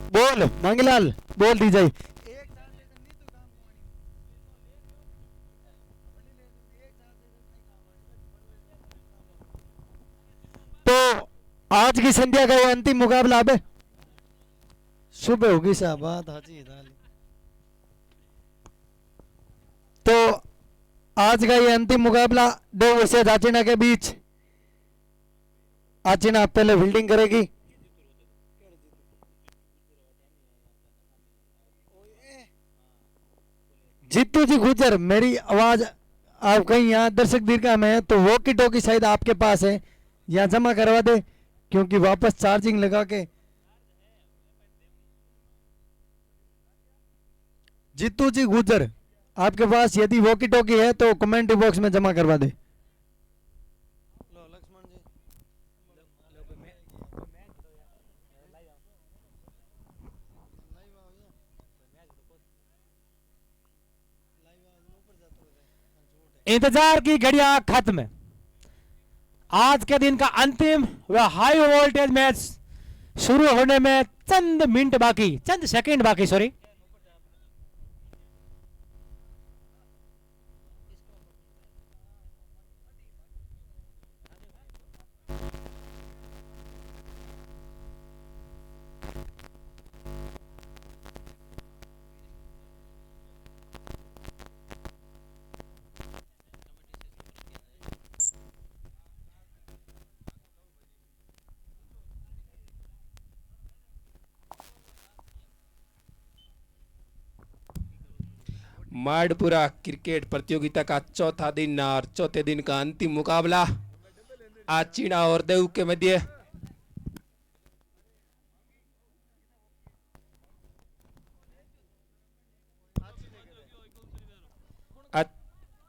बोल मंगलाल बोल दी जाए। तो आज की संध्या का ये अंतिम मुकाबला अब सुबह होगी साहब बात हाजी दाल। तो आज का ये अंतिम मुकाबला दो वर्षीय आचिना के बीच। आचिना पहले फील्डिंग करेगी। जीतू जी गुजर मेरी आवाज आप कहीं यहाँ दर्शक दीर्घा में है तो वॉकी टॉकी शायद आपके पास है, यहाँ जमा करवा दे क्योंकि वापस चार्जिंग लगा के। जीतू जी गुजर आपके पास यदि वॉकी टॉकी है तो कमेंट बॉक्स में जमा करवा दे। इंतजार की घड़ियां खत्म। आज के दिन का अंतिम व हाई वोल्टेज मैच शुरू होने में चंद मिनट बाकी, चंद सेकंड बाकी, सॉरी। माडपुरा क्रिकेट प्रतियोगिता का चौथा दिन और चौथे दिन का अंतिम मुकाबला आचिना और देव के मध्य।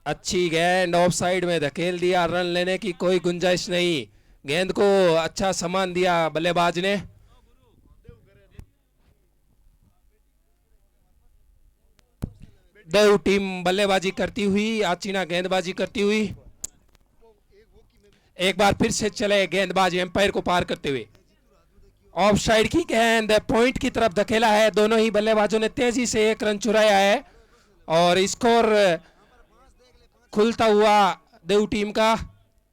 अच्छी गेंद ऑफ साइड में धकेल दिया, रन लेने की कोई गुंजाइश नहीं। गेंद को अच्छा सामान दिया बल्लेबाज ने। देव टीम बल्लेबाजी करती हुई, आचिना गेंदबाजी करती हुई। एक बार फिर से चले गेंदबाज एम्पायर को पार करते हुए। ऑफ साइड की गेंद पॉइंट की तरफ धकेला है। दोनों ही बल्लेबाजों ने तेजी से एक रन चुराया है और स्कोर खुलता हुआ देव टीम का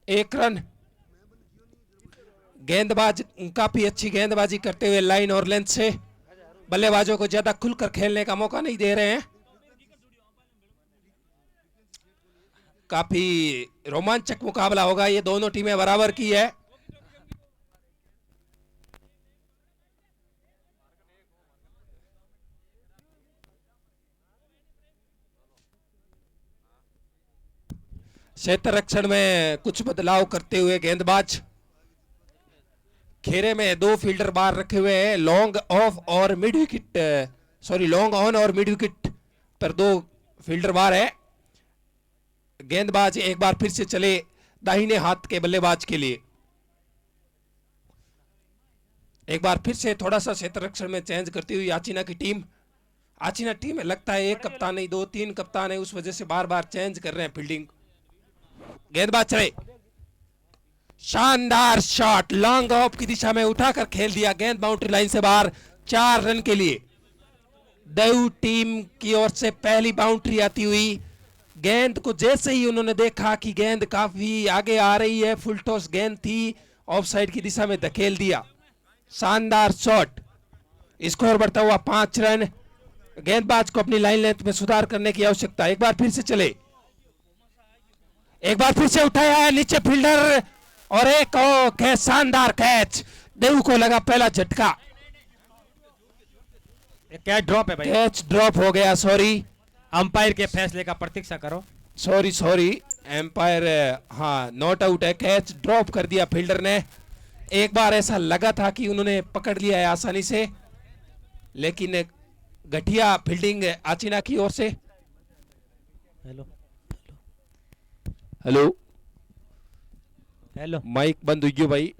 1 रन। गेंदबाज काफी अच्छी गेंदबाजी करते हुए लाइन और लेंथ से बल्लेबाजों को ज्यादा खुलकर खेलने का मौका नहीं दे रहे हैं। काफी रोमांचक मुकाबला होगा, ये दोनों टीमें बराबर की है। क्षेत्र रक्षण में कुछ बदलाव करते हुए गेंदबाज घेरे में 2 फील्डर बाहर रखे हुए हैं। लॉन्ग ऑफ और mid wicket, sorry long on और मिड विकेट पर 2 फील्डर बाहर है। गेंदबाज एक बार फिर से चले दाहिने हाथ के बल्लेबाज के लिए। एक बार फिर से थोड़ा सा क्षेत्र रक्षण में चेंज करती हुई आचिना की टीम। आचिना टीम में लगता है एक कप्तान नहीं 2-3 कप्तान है, उस वजह से बार बार चेंज कर रहे हैं फील्डिंग। गेंदबाज चले, शानदार शॉट लॉन्ग ऑफ की दिशा में उठाकर खेल दिया। गेंद बाउंड्री लाइन से बाहर, 4 रन के लिए देव टीम की ओर से पहली बाउंड्री आती हुई। गेंद को जैसे ही उन्होंने देखा कि गेंद काफी आगे आ रही है, फुल टॉस गेंद थी, ऑफ साइड की दिशा में धकेल दिया। शानदार शॉट, स्कोर बढ़ता हुआ 5 रन। गेंदबाज को अपनी लाइन लेंथ में सुधार करने की आवश्यकता। एक बार फिर से चले, एक बार फिर से उठाया है नीचे फील्डर और एक कैच, शानदार कैच। देव को लगा पहला झटका। कैच ड्रॉप है भाई, कैच ड्रॉप हो गया, सॉरी। अंपायर के फैसले का प्रतीक्षा करो। सॉरी एम्पायर, हाँ नॉट आउट है। कैच ड्रॉप कर दिया फील्डर ने। एक बार ऐसा लगा था कि उन्होंने पकड़ लिया है आसानी से, लेकिन घटिया फील्डिंग आचिना की ओर से। हेलो हेलो हेलो माइक बंद हुई भाई।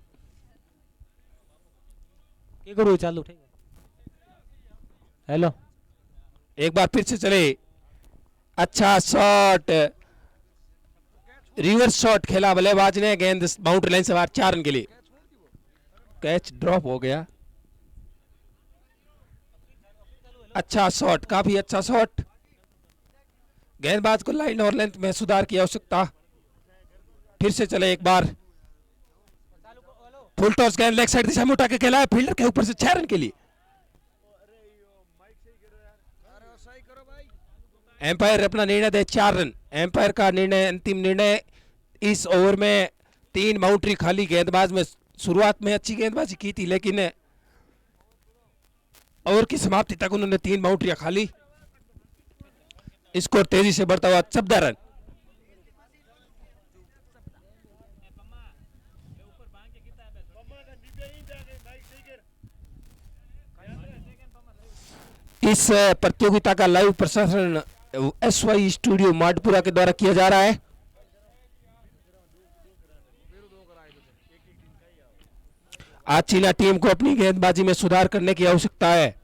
चालू ठीक है। हेलो, एक बार फिर से चले, अच्छा शॉट, रिवर्स शॉट खेला बल्लेबाज ने। गेंद बाउंड्री लाइन से बाहर, 4 रन के लिए। कैच ड्रॉप हो गया। अच्छा शॉट, काफी अच्छा शॉट। गेंदबाज को लाइन और लेंथ में सुधार की आवश्यकता। फिर से चले एक बार। फुल टॉस गेंद लेग साइड दिशा में उठा के खेला है फील्डर के ऊपर से 6 रन के लिए। एम्पायर अपना निर्णय दे 4 रन। एम्पायर का निर्णय, अंतिम निर्णय। इस ओवर में 3 बाउंड्री खाली। गेंदबाज में शुरुआत में अच्छी गेंदबाजी की थी, लेकिन ओवर की समाप्ति तक उन्होंने 3 बाउंड्रियां खाली। स्कोर तेजी से बढ़ता हुआ 14 रन। इस प्रतियोगिता का लाइव प्रसारण SY स्टूडियो माडपुरा के द्वारा किया जा रहा है। आज चीना टीम को अपनी गेंदबाजी में सुधार करने की आवश्यकता है।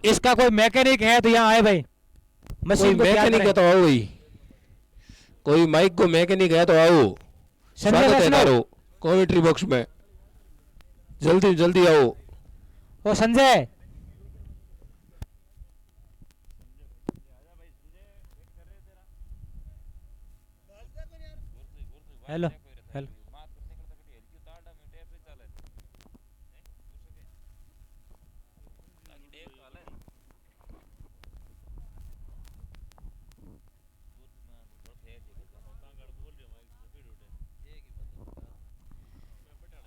इसका कोई मैकेनिक है तो यहाँ आए भाई, कोई मशीन को तैयार मैकेनिक है करें। तो आओ ही। कोई माइक को मैकेनिक है तो आओ। संजय स्वागत है वैष्णव। तारो कमेंट्री बॉक्स में। जल्दी जल्दी आओ। ओ संजय, हेलो हेलो।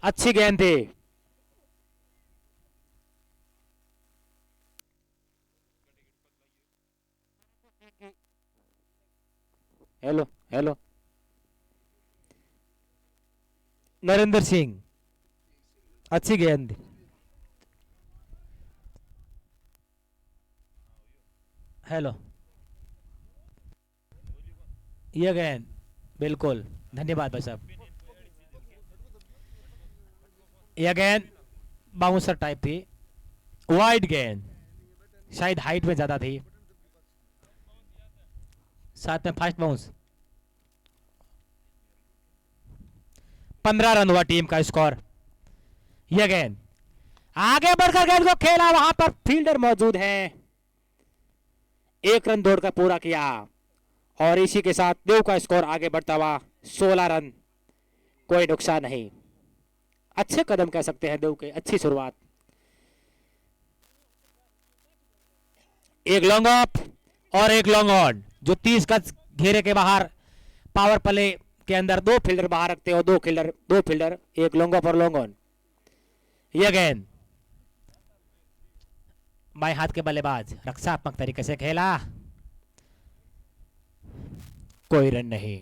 अच्छी गेंद थी। Hello hello. नरेंद्र सिंह, अच्छी गेंद थी। हेलो, ये गेंद बिल्कुल, धन्यवाद भाई साहब। यह गेंद बाउंसर टाइप थी, वाइड गेंद, शायद हाइट में ज्यादा थी, साथ में फास्ट बाउंस। 15 रन हुआ टीम का स्कोर। यह गेंद आगे बढ़कर गेंद को खेला, वहां पर फील्डर मौजूद है। 1 रन दौड़कर पूरा किया और इसी के साथ देव का स्कोर आगे बढ़ता हुआ 16 रन। कोई नुकसान नहीं, अच्छे कदम कह सकते हैं देव के, अच्छी शुरुआत। एक लॉन्ग ऑफ और एक लॉन्ग ऑन, जो 30 गज घेरे के बाहर पावर प्ले के अंदर 2 फील्डर बाहर रखते हो, 2 फील्डर, एक लॉन्ग ऑफ और लॉन्ग ऑन। यह गेंद बाएं हाथ के बल्लेबाज रक्षात्मक तरीके से खेला, कोई रन नहीं।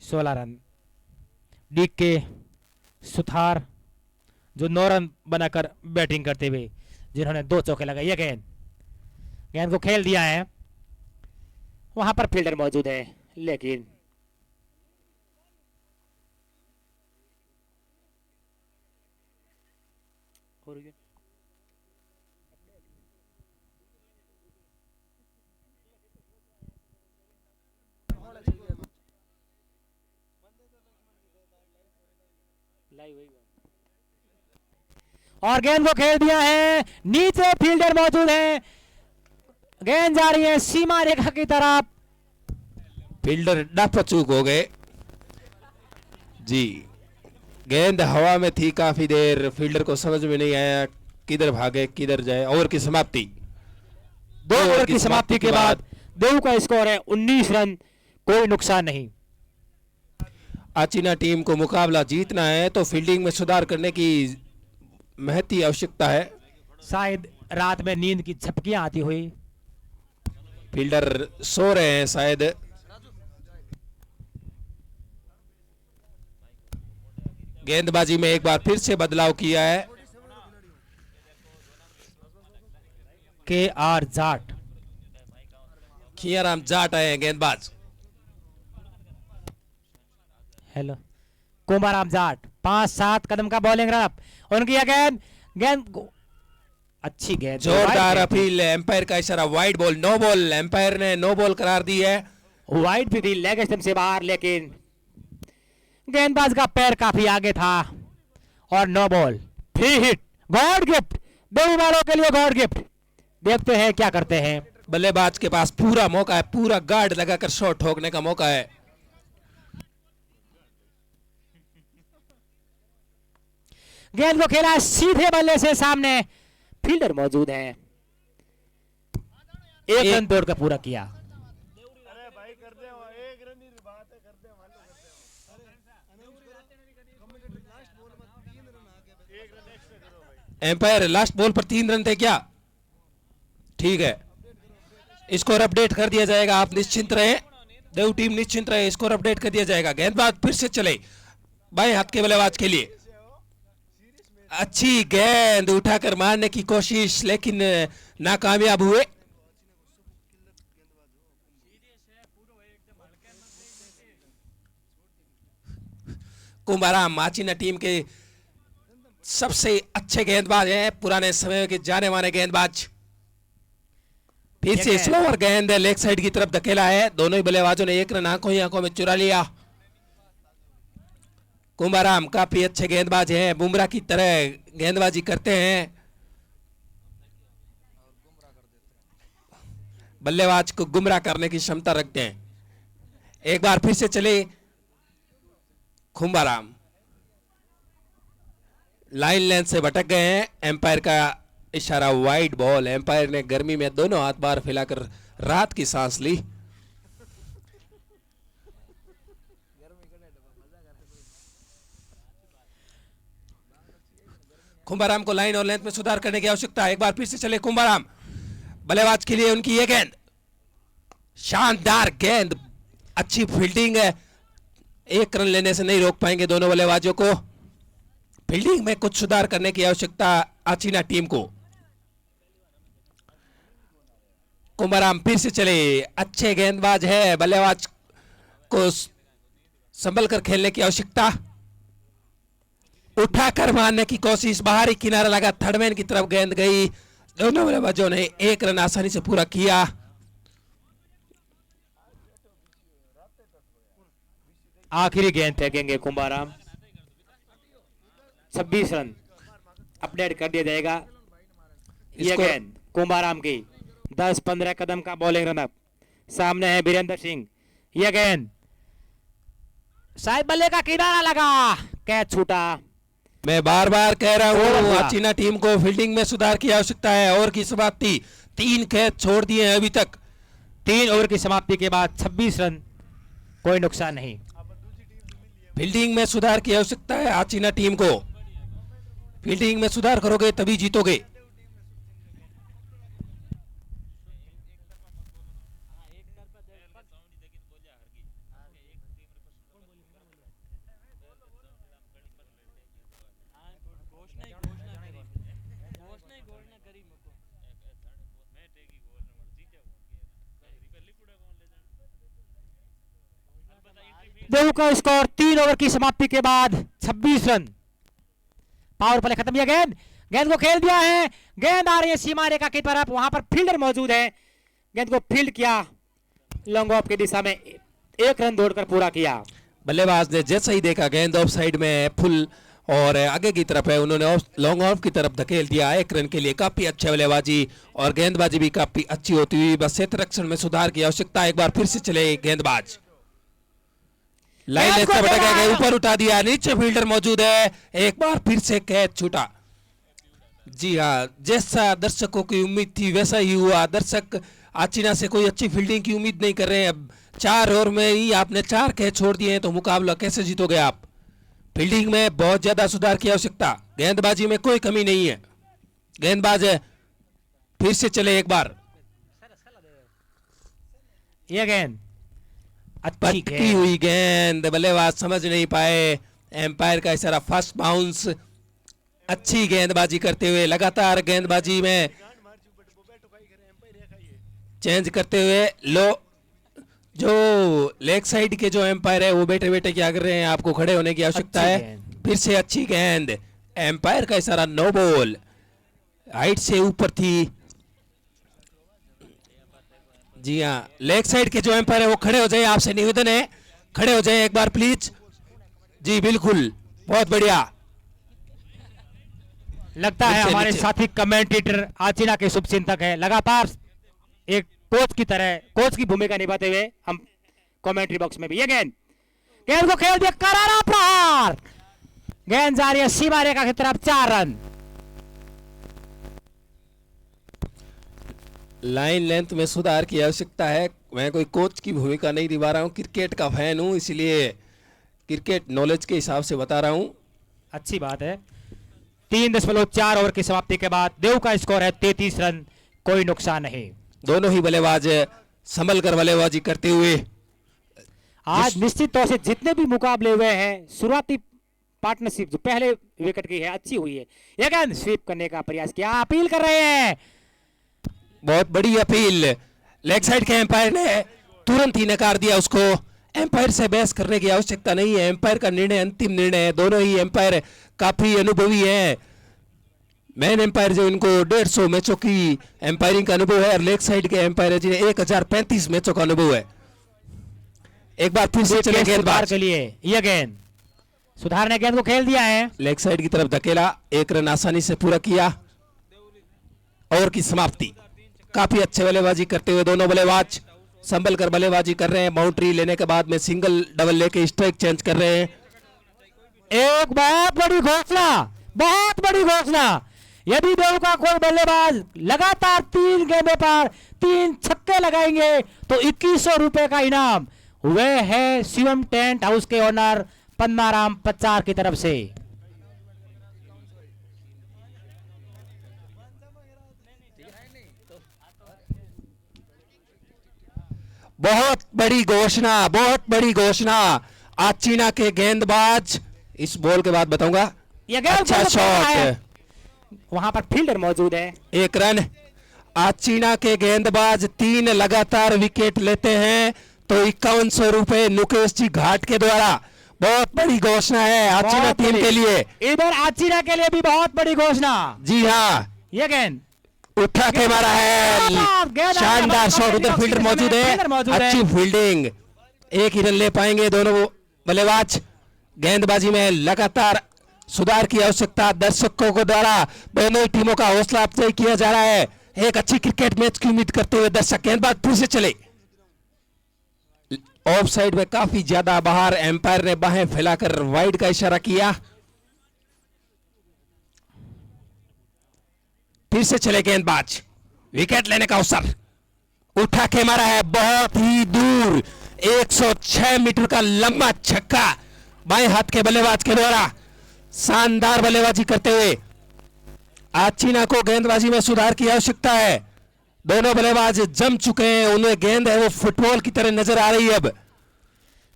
सोलह रन। DK सुथार जो 9 रन बनाकर बैटिंग करते हुए, जिन्होंने 2 चौके लगाए। यह गेंद को खेल दिया है, वहां पर फील्डर मौजूद है, लेकिन और गेंद को खेल दिया है, नीचे फील्डर मौजूद है। गेंद जा रही है सीमा रेखा की तरफ। फील्डर डपचूक हो गए जी। गेंद हवा में थी काफी देर, फील्डर को समझ में नहीं आया किधर भागे किधर जाए। ओवर की समाप्ति। 2 ओवर की समाप्ति के बाद देव का स्कोर है 19 रन, कोई नुकसान नहीं। आचीना टीम को मुकाबला जीतना है तो फील्डिंग में सुधार करने की महती आवश्यकता है। शायद रात में नींद की झपकियां आती हुई। फील्डर सो रहे हैं शायद। गेंदबाजी में एक बार फिर से बदलाव किया है KR जाट। खियाराम जाट आए हैं गेंदबाज। हेलो, कुमाराम जाट 5-7 कदम का बॉलिंग रफ। उनकी यह गेंद अच्छी गेंद, जोरदार अपील। एम्पायर का इशारा, wide ball, no ball. Umpire ने नो बॉल करार दी है। वाइड भी थी लेग स्टंप से बाहर, लेकिन गेंदबाज का पैर काफी आगे था और no ball, free hit, god gift, दो बालों के लिए गॉड गिफ्ट। देखते हैं क्या करते हैं। बल्लेबाज के पास पूरा मौका है, पूरा गार्ड लगाकर शॉट ठोकने का मौका है। गेंद को खेला सीधे बल्ले से सामने, फील्डर मौजूद है, एक रन तोड़कर पूरा किया। एम्पायर लास्ट बॉल पर 3 रन थे क्या? ठीक है, स्कोर अपडेट कर दिया जाएगा, आप निश्चिंत रहे, देव टीम निश्चिंत रहे, स्कोर अपडेट कर दिया जाएगा। गेंदबाज फिर से चले बाएं हाथ के बल्लेबाज के लिए, अच्छी गेंद उठाकर मारने की कोशिश लेकिन नाकामयाब हुए। कुंभाराम माचीना टीम के सबसे अच्छे गेंदबाज हैं, पुराने समय के जाने माने गेंदबाज। फिर से स्लोअर गेंद लेग साइड की तरफ धकेला है, दोनों ही बल्लेबाजों ने एक रन आंखों ही आंखों में चुरा लिया। कुंभाराम काफी अच्छे गेंदबाज हैं, बुमराह की तरह गेंदबाजी करते हैं, बल्लेबाज को गुमराह करने की क्षमता रखते हैं। एक बार फिर से चले कुंभाराम, लाइन लेंथ से भटक गए हैं, एम्पायर का इशारा वाइड बॉल। एम्पायर ने गर्मी में दोनों हाथ बाहर फैलाकर राहत की सांस ली। कुंभाराम को लाइन और लेंथ में सुधार करने की आवश्यकता है। एक बार फिर से चले कुंभाराम, बल्लेबाज के लिए उनकी ये गेंद, शानदार गेंद, अच्छी फील्डिंग है, एक रन लेने से नहीं रोक पाएंगे दोनों बल्लेबाजों को। फील्डिंग में कुछ सुधार करने की आवश्यकता आचीना टीम को। कुंभाराम फिर से चले, अच्छे गेंदबाज है, बल्लेबाज को संभल कर खेलने की आवश्यकता, उठाकर मारने की कोशिश, बाहरी किनारा लगा, थर्डमैन की तरफ गेंद गई, दोनों बल्लेबाजों ने एक रन आसानी से पूरा किया। आखिरी गेंद फेंकेंगे कुंभाराम, 26 रन अपडेट कर दिया जाएगा। ये गेंद कुंभाराम की 10-15 कदम का बॉलिंग रनअप, सामने है वीरेंद्र सिंह, यह गेंद शायद बल्ले का किनारा लगा, कैच छूटा। मैं बार बार कह रहा हूँ आचीना टीम को फील्डिंग में सुधार की आवश्यकता है। ओवर की समाप्ति, 3 कैच छोड़ दिए हैं अभी तक। 3 ओवर की समाप्ति के बाद 26 रन, कोई नुकसान नहीं। फील्डिंग में सुधार की आवश्यकता है आचीना टीम को, फील्डिंग में सुधार करोगे तभी जीतोगे। देव का स्कोर 3 ओवर की समाप्ति के बाद 26 रन। पावर प्ले खत्म किया, गेंद को खेल दिया है, गेंद आ रही है सीमा रेखा की तरफ, वहां पर फील्डर मौजूद है, गेंद को फील्ड किया, लॉन्ग ऑफ की दिशा में 1 रन दौड़कर पूरा किया। बल्लेबाज ने जैसे ही देखा गेंद ऑफ साइड में फुल और आगे की तरफ है, उन्होंने लॉन्ग ऑफ की तरफ धकेल दिया 1 रन के लिए। काफी अच्छे बल्लेबाजी और गेंदबाजी भी काफी अच्छी होती हुई, बस क्षेत्र रक्षण में सुधार की आवश्यकता। एक बार फिर से चले गेंदबाज, लाइन से भटक गए, ऊपर उठा दिया, नीचे फील्डर मौजूद है, एक बार फिर से कैच छूटा। जी हाँ, जैसा दर्शकों की उम्मीद थी वैसा ही हुआ। दर्शक आचीना से कोई अच्छी फील्डिंग की उम्मीद नहीं कर रहे हैं। अब 4 ओवर में ही आपने 4 कैच छोड़ दिए हैं, तो मुकाबला कैसे जीतोगे आप? फील्डिंग में बहुत ज्यादा सुधार की आवश्यकता, गेंदबाजी में कोई कमी नहीं है। गेंदबाज फिर से चले एक बार, यह गेंद पटकी हुई गेंद, बल्लेबाज समझ नहीं पाए, एम्पायर का इशारा फर्स्ट बाउंस। अच्छी गेंदबाजी करते हुए, लगातार गेंदबाजी में चेंज करते हुए, लो जो लेग साइड के जो एम्पायर है वो बैठे बैठे क्या कर रहे हैं, आपको खड़े होने की आवश्यकता है। फिर से अच्छी गेंद, एम्पायर का इशारा नो बॉल, हाइट से ऊपर थी। जी हाँ, लेग साइड के जो एम्पायर है वो खड़े हो जाए, आपसे निवेदन है खड़े हो जाए एक बार प्लीज। जी बिल्कुल, बहुत बढ़िया। लगता है नीचे, हमारे नीचे। साथी कमेंटेटर आचिना के शुभचिंतक है, लगातार एक कोच की तरह कोच की भूमिका निभाते हुए हम कमेंट्री बॉक्स में भी। ये गेंद गेंद को खेल दिया, करारा प्रहार, गेंद जा रही है सीमा रेखा की तरफ, 4 रन। लाइन लेंथ में सुधार की आवश्यकता है। मैं कोई कोच की भूमिका नहीं निभा रहा हूँ, क्रिकेट का फैन हूँ, इसलिए क्रिकेट नॉलेज के हिसाब से बता रहा हूँ। अच्छी बात है। 3.4 ओवर की समाप्ति के बाद देव का स्कोर है 33 रन, कोई नुकसान नहीं। दोनों ही बल्लेबाज संभल कर बल्लेबाजी करते हुए आज निश्चित तौर से जितने भी मुकाबले हुए हैं, शुरुआती पार्टनरशिप जो पहले विकेट की है अच्छी हुई है। ये गेंद स्वीप करने का प्रयास किया, अपील कर रहे हैं। बहुत बड़ी अपील, लेग साइड के एम्पायर ने तुरंत ही नकार दिया उसको। एम्पायर से बहस करने की आवश्यकता नहीं है, एम्पायर का निर्णय अंतिम निर्णय है। दोनों ही एम्पायर काफी अनुभवी हैं। मैन एम्पायर जो इनको 150 मैचों की एम्पायरिंग का अनुभव है, और लेग साइड के एम्पायर जिन्हें 1035 मैचों का अनुभव है। एक बार फिर से चले सुधार गेंदबाज के लिए, यह गेंद सुधार ने गेंद को खेल दिया है। लेग साइड की तरफ धकेला, 1 रन आसानी से पूरा किया। ओवर की समाप्ति। काफी अच्छे बल्लेबाजी करते हुए दोनों बल्लेबाज संभल कर बल्लेबाजी कर रहे हैं। बाउंड्री लेने के बाद में सिंगल डबल लेके स्ट्राइक चेंज कर रहे हैं। एक बहुत बड़ी घोषणा, बहुत बड़ी घोषणा। यदि देव का कोई बल्लेबाज लगातार 3 गेंदों पर 3 छक्के लगाएंगे तो 2100 रुपए का इनाम। वह है शिवम टेंट हाउस के ओनर पन्नाराम पचार की तरफ से। बहुत बड़ी घोषणा, बहुत बड़ी घोषणा। आचीना के गेंदबाज, इस बॉल के बाद बताऊंगा। यह गेंद अच्छा बॉल करता है। शॉट, वहां पर फील्डर मौजूद है। 1 रन। आचीना के गेंदबाज 3 लगातार विकेट लेते हैं तो 5100 रुपए मुकेश जी घाट के द्वारा। बहुत बड़ी घोषणा है आचीना बहुत टीम बड़ी। के लिए। इधर आचीना के लिए भी बहुत बड़ी घोषणा। जी हाँ, यह गेंद उठा के मारा है, शानदार शॉट। उधर फील्डर मौजूद है, अच्छी फील्डिंग। 1 ही रन ले पाएंगे दोनों बल्लेबाज। गेंदबाजी में लगातार सुधार की आवश्यकता दर्शकों को द्वारा दोनों टीमों का हौसला अफजाई किया जा रहा है। एक अच्छी क्रिकेट मैच की उम्मीद करते हुए दर्शक गेंदबाज फिर से चले। ऑफ साइड में काफी ज्यादा बाहर, एम्पायर ने बाहें फैलाकर वाइड का इशारा किया। फिर से चले गेंदबाज, विकेट लेने का अवसर। उठा के मारा है बहुत ही दूर, 106 मीटर का लंबा छक्का बाएं हाथ के बल्लेबाज के द्वारा। शानदार बल्लेबाजी करते हुए आचीना को गेंदबाजी में सुधार की आवश्यकता है। दोनों बल्लेबाज जम चुके हैं, उन्हें गेंद है वो फुटबॉल की तरह नजर आ रही है। अब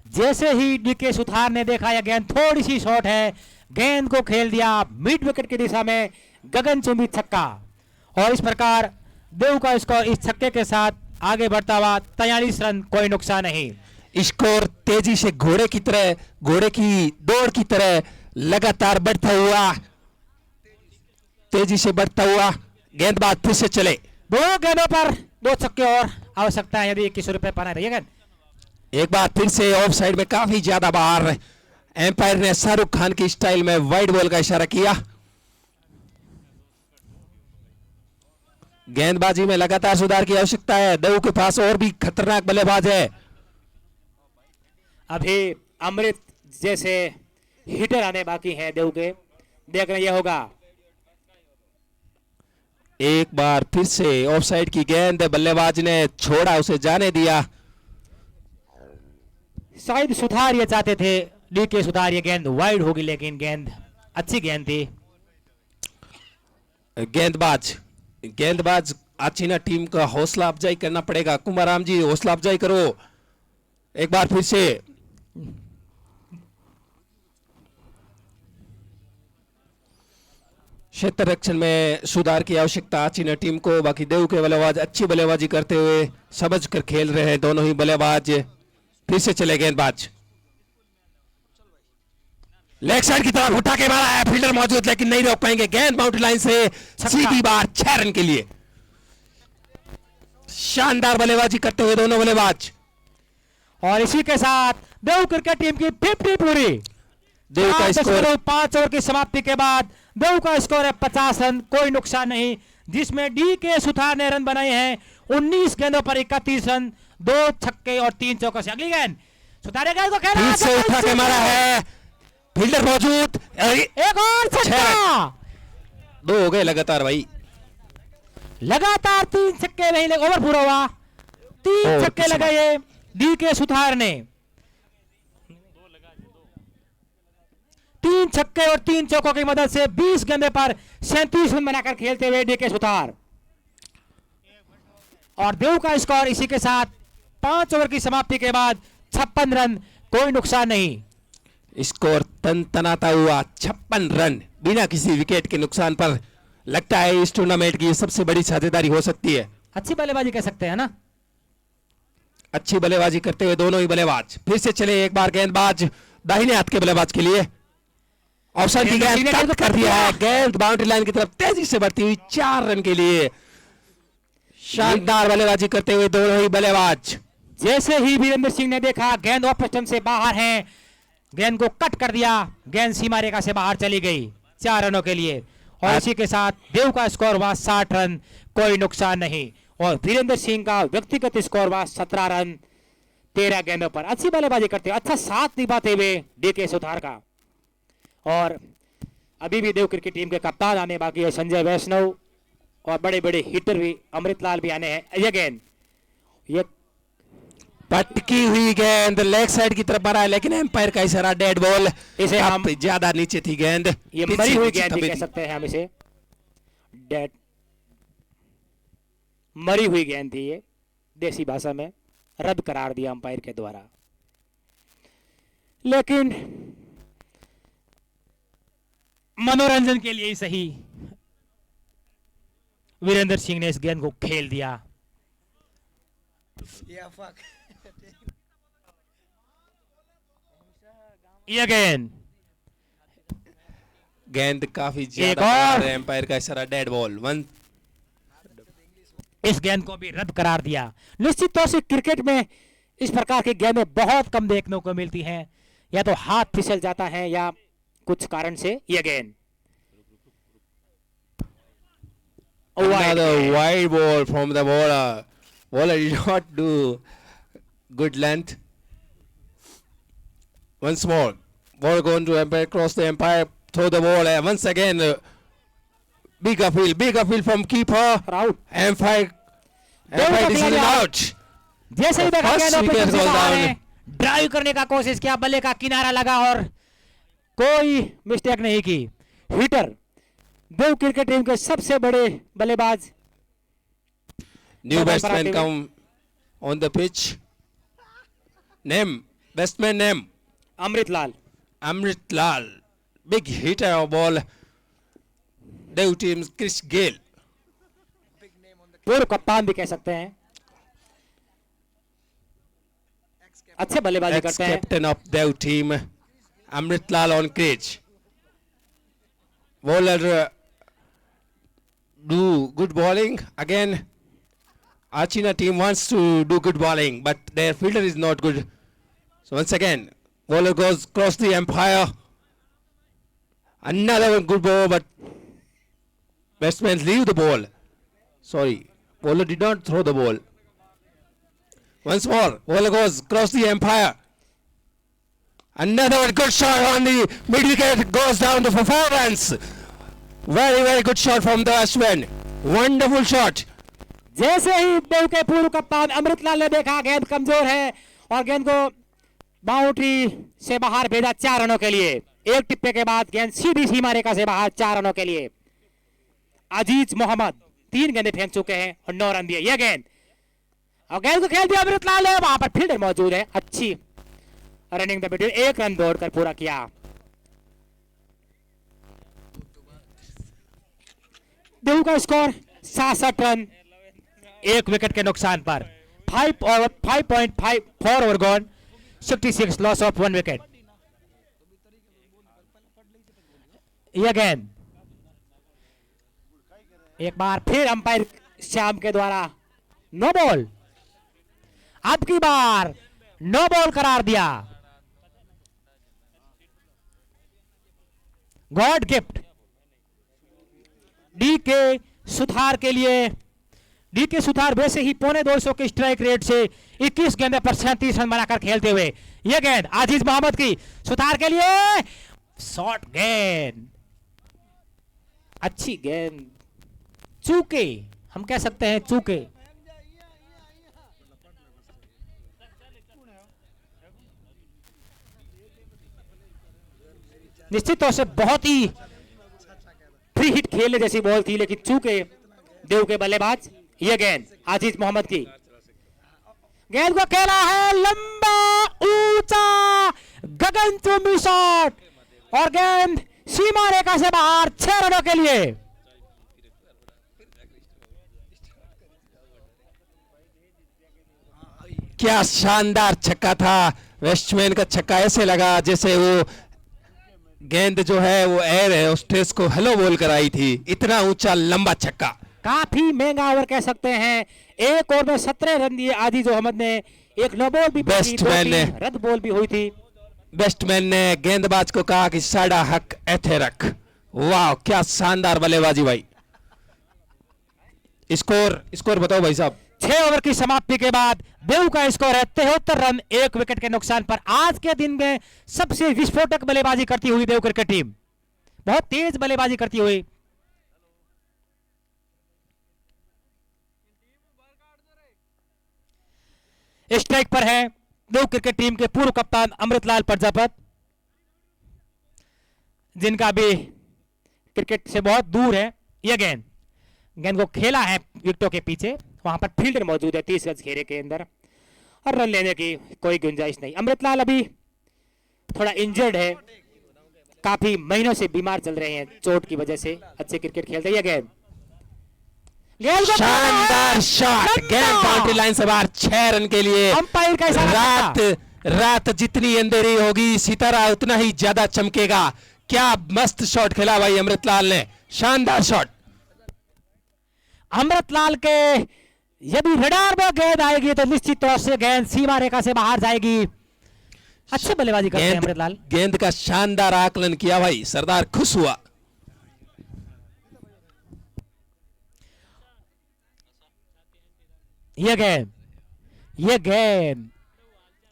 जैसे ही डीके सुथार ने देखा यह गेंद थोड़ी सी शॉर्ट है, गेंद को खेल दिया मिड विकेट की दिशा में, गगनचुंबी छक्का। और इस प्रकार देव का स्कोर इस छक्के के साथ आगे बढ़ता हुआ 43 रन, कोई नुकसान नहीं। स्कोर तेजी से घोड़े की तरह, घोड़े की दौड़ की तरह लगातार बढ़ता हुआ, तेजी से बढ़ता हुआ। गेंदबाज फिर से चले। 2 गेंदों पर 2 छक्के और आवश्यकता है यदि 2100 रुपए पाना है। गेंद एक बार फिर से ऑफ साइड में काफी ज्यादा बाहर, एम्पायर ने शाहरुख खान की स्टाइल में वाइड बॉल का इशारा किया। गेंदबाजी में लगातार सुधार की आवश्यकता है। देव के पास और भी खतरनाक बल्लेबाज है। अभी अमृत जैसे हिटर आने बाकी हैं देव के, देखना यह होगा। एक बार फिर से ऑफ साइड की गेंद, बल्लेबाज ने छोड़ा, उसे जाने दिया। शायद सुधार ये चाहते थे, डीके सुधार ये गेंद वाइड होगी, लेकिन गेंद अच्छी गेंद थी। गेंदबाज आचीना टीम का हौसला अफजाई करना पड़ेगा। कुमाराम जी हौसला अफजाई करो। एक बार फिर से क्षेत्र रक्षण में सुधार की आवश्यकता आचीना टीम को। बाकी देव के बल्लेबाज अच्छी बल्लेबाजी करते हुए समझ कर खेल रहे हैं दोनों ही बल्लेबाज। फिर से चले गेंदबाज, लेग साइड की तरफ उठा के मारा है, फील्डर मौजूद लेकिन नहीं रोक पाएंगे। गेंद बाउंड्री लाइन से सीधी बार, 6 रन के लिए। शानदार बल्लेबाजी करते हुए दोनों बल्लेबाज। और इसी के साथ देव क्रिकेट टीम की 50 पूरी। देव का स्कोर 5 ओवर की समाप्ति के बाद देव का स्कोर है 50 रन, कोई नुकसान नहीं, जिसमें DK सुथार ने रन बनाए हैं 19 गेंदों पर 31 रन, 2 छक्के और 3 चौकों से। अगली गेंद सुथार गेंद को खेला, फिर से उठा के मारा है, फील्डर मौजूद, एक और छक्का, 2 हो गए लगातार भाई, लगातार 3 छक्के नहीं लगे, ओवर पूरा हुआ, 3 छक्के लगाए DK सुथार ने, 3 छक्के और 3 चौकों की मदद से 20 गेंदे पर 37 रन बनाकर खेलते हुए DK सुथार। और देव का स्कोर इसी के साथ 5 ओवर की समाप्ति के बाद 56 रन, कोई नुकसान नहीं। स्कोर तनतनाता हुआ 56 रन बिना किसी विकेट के नुकसान पर। लगता है इस टूर्नामेंट की सबसे बड़ी साझेदारी हो सकती है। अच्छी बल्लेबाजी कह सकते हैं ना, अच्छी बल्लेबाजी करते हुए दोनों ही बल्लेबाज। फिर से चले एक बार गेंदबाज दाहिने हाथ के बल्लेबाज के लिए, ऑप्शन की गेंद कट कर दिया है, गेंद बाउंड्री लाइन की तरफ तेजी से बढ़ती हुई 4 रन के लिए। शानदार बल्लेबाजी करते हुए दोनों ही बल्लेबाज। जैसे ही वीरेंद्र सिंह ने देखा गेंद ऑफ स्टंप से बाहर है, गेंद को कट कर दिया, गेंद सीमा रेखा से बाहर चली गई 4 रनों के लिए। और इसी के साथ देव का स्कोर हुआ 60 रन, कोई नुकसान नहीं। और वीरेंद्र सिंह का व्यक्तिगत स्कोर हुआ 17 रन 13 गेंदों पर। अच्छी बल्लेबाजी करते हुए, अच्छा साथ निभाते हुए DK सुथार का। और अभी भी देव क्रिकेट टीम के कप्तान आने बाकी है, संजय वैष्णव, और बड़े बड़े हिटर भी अमृतलाल भी आने हैं। ये गेंद ये पटकी हुई गेंद लेग साइड की तरफ मारा है, लेकिन एम्पायर का इशारा डेड बॉल। इसे हम ज्यादा नीचे थी गेंद, ये मरी हुई गेंद भी कह सकते हैं हम इसे, डेड मरी हुई गेंद थी ये, देसी भाषा में रद्द करार दिया अंपायर के द्वारा। लेकिन मनोरंजन के लिए ही सही वीरेंद्र सिंह ने इस गेंद को खेल दिया। ये गेंद काफी ज्यादा एम्पायर का इशारा डेड बॉल। 1 इस गेंद को भी रद्द करार दिया। निश्चित तौर से क्रिकेट में इस प्रकार की गेंदें बहुत कम देखने को मिलती हैं, या तो हाथ फिसल जाता है या कुछ कारण से। यह गेंद another wide ball from the bowler. Bowler did not do good length. Once more, ball going to umpire, cross the umpire, throw the ball, and once again, big appeal from keeper. Out. Umpire decision out. जैसे ही देखा First गेंद wicket से goes बाहर down. है, drive करने का कोशिश किया, बल्ले का किनारा लगा और कोई मिस्टेक नहीं की। हिटर देव क्रिकेट टीम के सबसे बड़े बल्लेबाज। New batsman come on the pitch. Name, batsman name. Amritlal. Amrit Lal, big hitter of ball. Dev team Chris Gale. पूर्व कप्तान भी कह सकते हैं, अच्छे बल्लेबाजी करते हैं। Ex-captain of Dev team, Amrit Lal on crease. Bowler do good bowling. Again, Archina team wants to do good bowling, but their fielder is not good. So once again, bowler goes across the umpire. Another one good ball, but batsmen leave the ball. Sorry, bowler did not throw the ball. Once more, bowler goes across the umpire. Another one good shot on the mid wicket, goes down to 4 runs. Very, very good shot from the batsman. Wonderful shot. जैसे ही देव के पूर्व कप्तान अमृतलाल ने देखा गेंद कमजोर है और गेंद को बाउंड्री से बाहर भेजा 4 रनों के लिए। एक टिप्पे के बाद गेंद सीधी सीमा रेखा से बाहर 4 रनों के लिए। अजीज मोहम्मद 3 गेंदें फेंक चुके हैं और 9 रन दिए। यह गेंद और गेंद को खेल दिया अमृतलाल ने, वहां पर फील्डर मौजूद है। अच्छी रनिंग द बिटवीन, 1 रन दौड़कर पूरा किया। देव का स्कोर 67 रन, 1 विकेट के नुकसान पर। 5.54 over gone, 66 loss of 1 wicket. यह गेंद एक बार फिर अंपायर श्याम के द्वारा नो बॉल, अब की बार नो बॉल करार दिया। गॉड गिफ्ट डीके सुथार के लिए। डीके सुथार वैसे ही 250 के स्ट्राइक रेट से 21 गेंदों पर 37 रन बनाकर खेलते हुए, यह गेंद आजीज मोहम्मद की सुथार के लिए, शॉर्ट गेंद, अच्छी गेंद, चूके हम कह सकते हैं, चूके। निश्चित तौर से बहुत ही फ्री हिट खेलने जैसी बॉल थी, लेकिन चूके देव के बल्लेबाज। यह गेंद आजीज मोहम्मद की, गेंद को खेला है लंबा ऊंचा गगनचुंबी शॉट और गेंद सीमा रेखा से बाहर 6 रनों के लिए। क्या शानदार छक्का था। वेस्टमैन का छक्का ऐसे लगा जैसे वो गेंद जो है वो एयर होस्टेस को हेलो बोल कर आई थी। इतना ऊंचा लंबा छक्का, काफी महंगा ओवर कह सकते हैं। एक ओवर में 17 रन दिए आजीज मोहम्मद ने। एक नो बॉल भी, बैट्समैन ने, रद्द बॉल भी हुई थी। बैट्समैन ने गेंदबाज को कहा कि साड़ा हक ऐथे रख। वाह क्या शानदार बल्लेबाजी भाई। स्कोर बताओ भाई साहब। 6 ओवर की समाप्ति के बाद देव का स्कोर है 73 रन, 1 विकेट के नुकसान पर। आज के दिन में सबसे विस्फोटक बल्लेबाजी करती हुई देव क्रिकेट टीम, बहुत तेज बल्लेबाजी करती हुई। स्ट्राइक पर है देव क्रिकेट टीम के पूर्व कप्तान अमृतलाल प्रजापत, जिनका भी क्रिकेट से बहुत दूर है। यह गेंद को खेला है विकेटों के पीछे, वहां पर फील्डर मौजूद है 30 गज घेरे के अंदर और रन लेने की कोई गुंजाइश नहीं। अमृतलाल अभी थोड़ा इंजर्ड है, काफी महीनों से बीमार चल रहे हैं चोट की वजह से। अच्छे क्रिकेट खेलते हैं। गेंद शानदार शॉट, गेंद बाउंड्री लाइन से बाहर 6 रन के लिए। अंपायर का इशारा। रात जितनी अंधेरी होगी सितारा उतना ही ज्यादा चमकेगा। क्या मस्त शॉट खेला भाई अमृतलाल ने, शानदार शॉट। अमृतलाल के यदि रडार में गेंद आएगी तो निश्चित तौर से गेंद सीमा रेखा से बाहर जाएगी। अच्छे बल्लेबाजी करते हैं अमृतलाल। गेंद का शानदार आकलन किया भाई, सरदार खुश हुआ। यह गेंद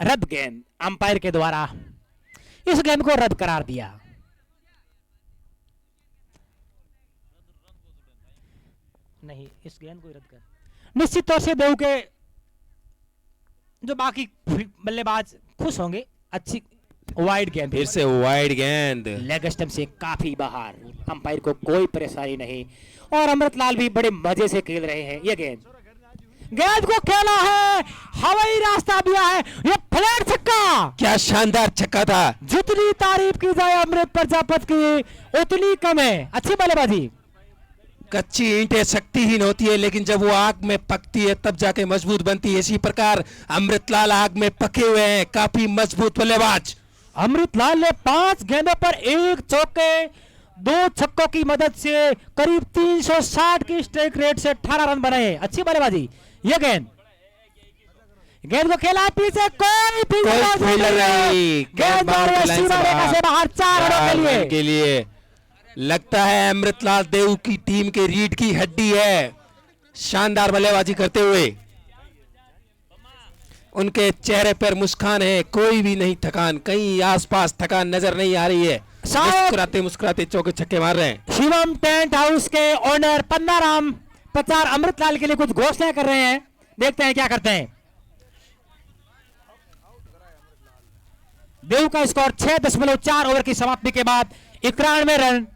रद्द गेंद अंपायर के द्वारा इस गेंद को रद्द करार दिया। नहीं, इस गेंद को रद्द कर। निश्चित तौर से देव के जो बाकी बल्लेबाज खुश होंगे। अच्छी वाइड गेंद, फिर से वाइड गेंद, लेग स्टंप से काफी बाहर, अंपायर को कोई परेशानी नहीं और अमृतलाल भी बड़े मजे से खेल रहे हैं। यह गेंद को खेला है, हवाई रास्ता दिया है, ये फ्लैट छक्का। क्या शानदार छक्का था। जितनी तारीफ की जाए अमृत प्रजापत की उतनी कम है। अच्छी बल्लेबाजी। कच्ची ईंटें शक्तिहीन होती है, लेकिन जब वो आग में पकती है तब जाके मजबूत बनती है। इसी प्रकार अमृतलाल आग में पके हुए हैं, काफी मजबूत बल्लेबाज। अमृतलाल ने 5 गेंदों पर 1 चौके 2 छक्कों की मदद से करीब 360 की स्ट्राइक रेट से 18 रन बनाए। अच्छी बल्लेबाजी। यह गेंद को खेला पीछे, कोई फील्डर नहीं, गेंद सीमा रेखा से बाहर 4 रनों के लिए। लगता है अमृतलाल देव की टीम के रीढ़ की हड्डी है। शानदार बल्लेबाजी करते हुए उनके चेहरे पर मुस्कान है, कोई भी नहीं थकान, कहीं आसपास थकान नजर नहीं आ रही है। मुस्कुराते मुस्कुराते चौके छक्के मार रहे हैं। शिवम टेंट हाउस के ओनर पन्नाराम पचार अमृतलाल के लिए कुछ घोषणा कर रहे हैं, देखते हैं क्या करते हैं। देव का स्कोर 6.4 ओवर की समाप्ति के बाद 91 रन,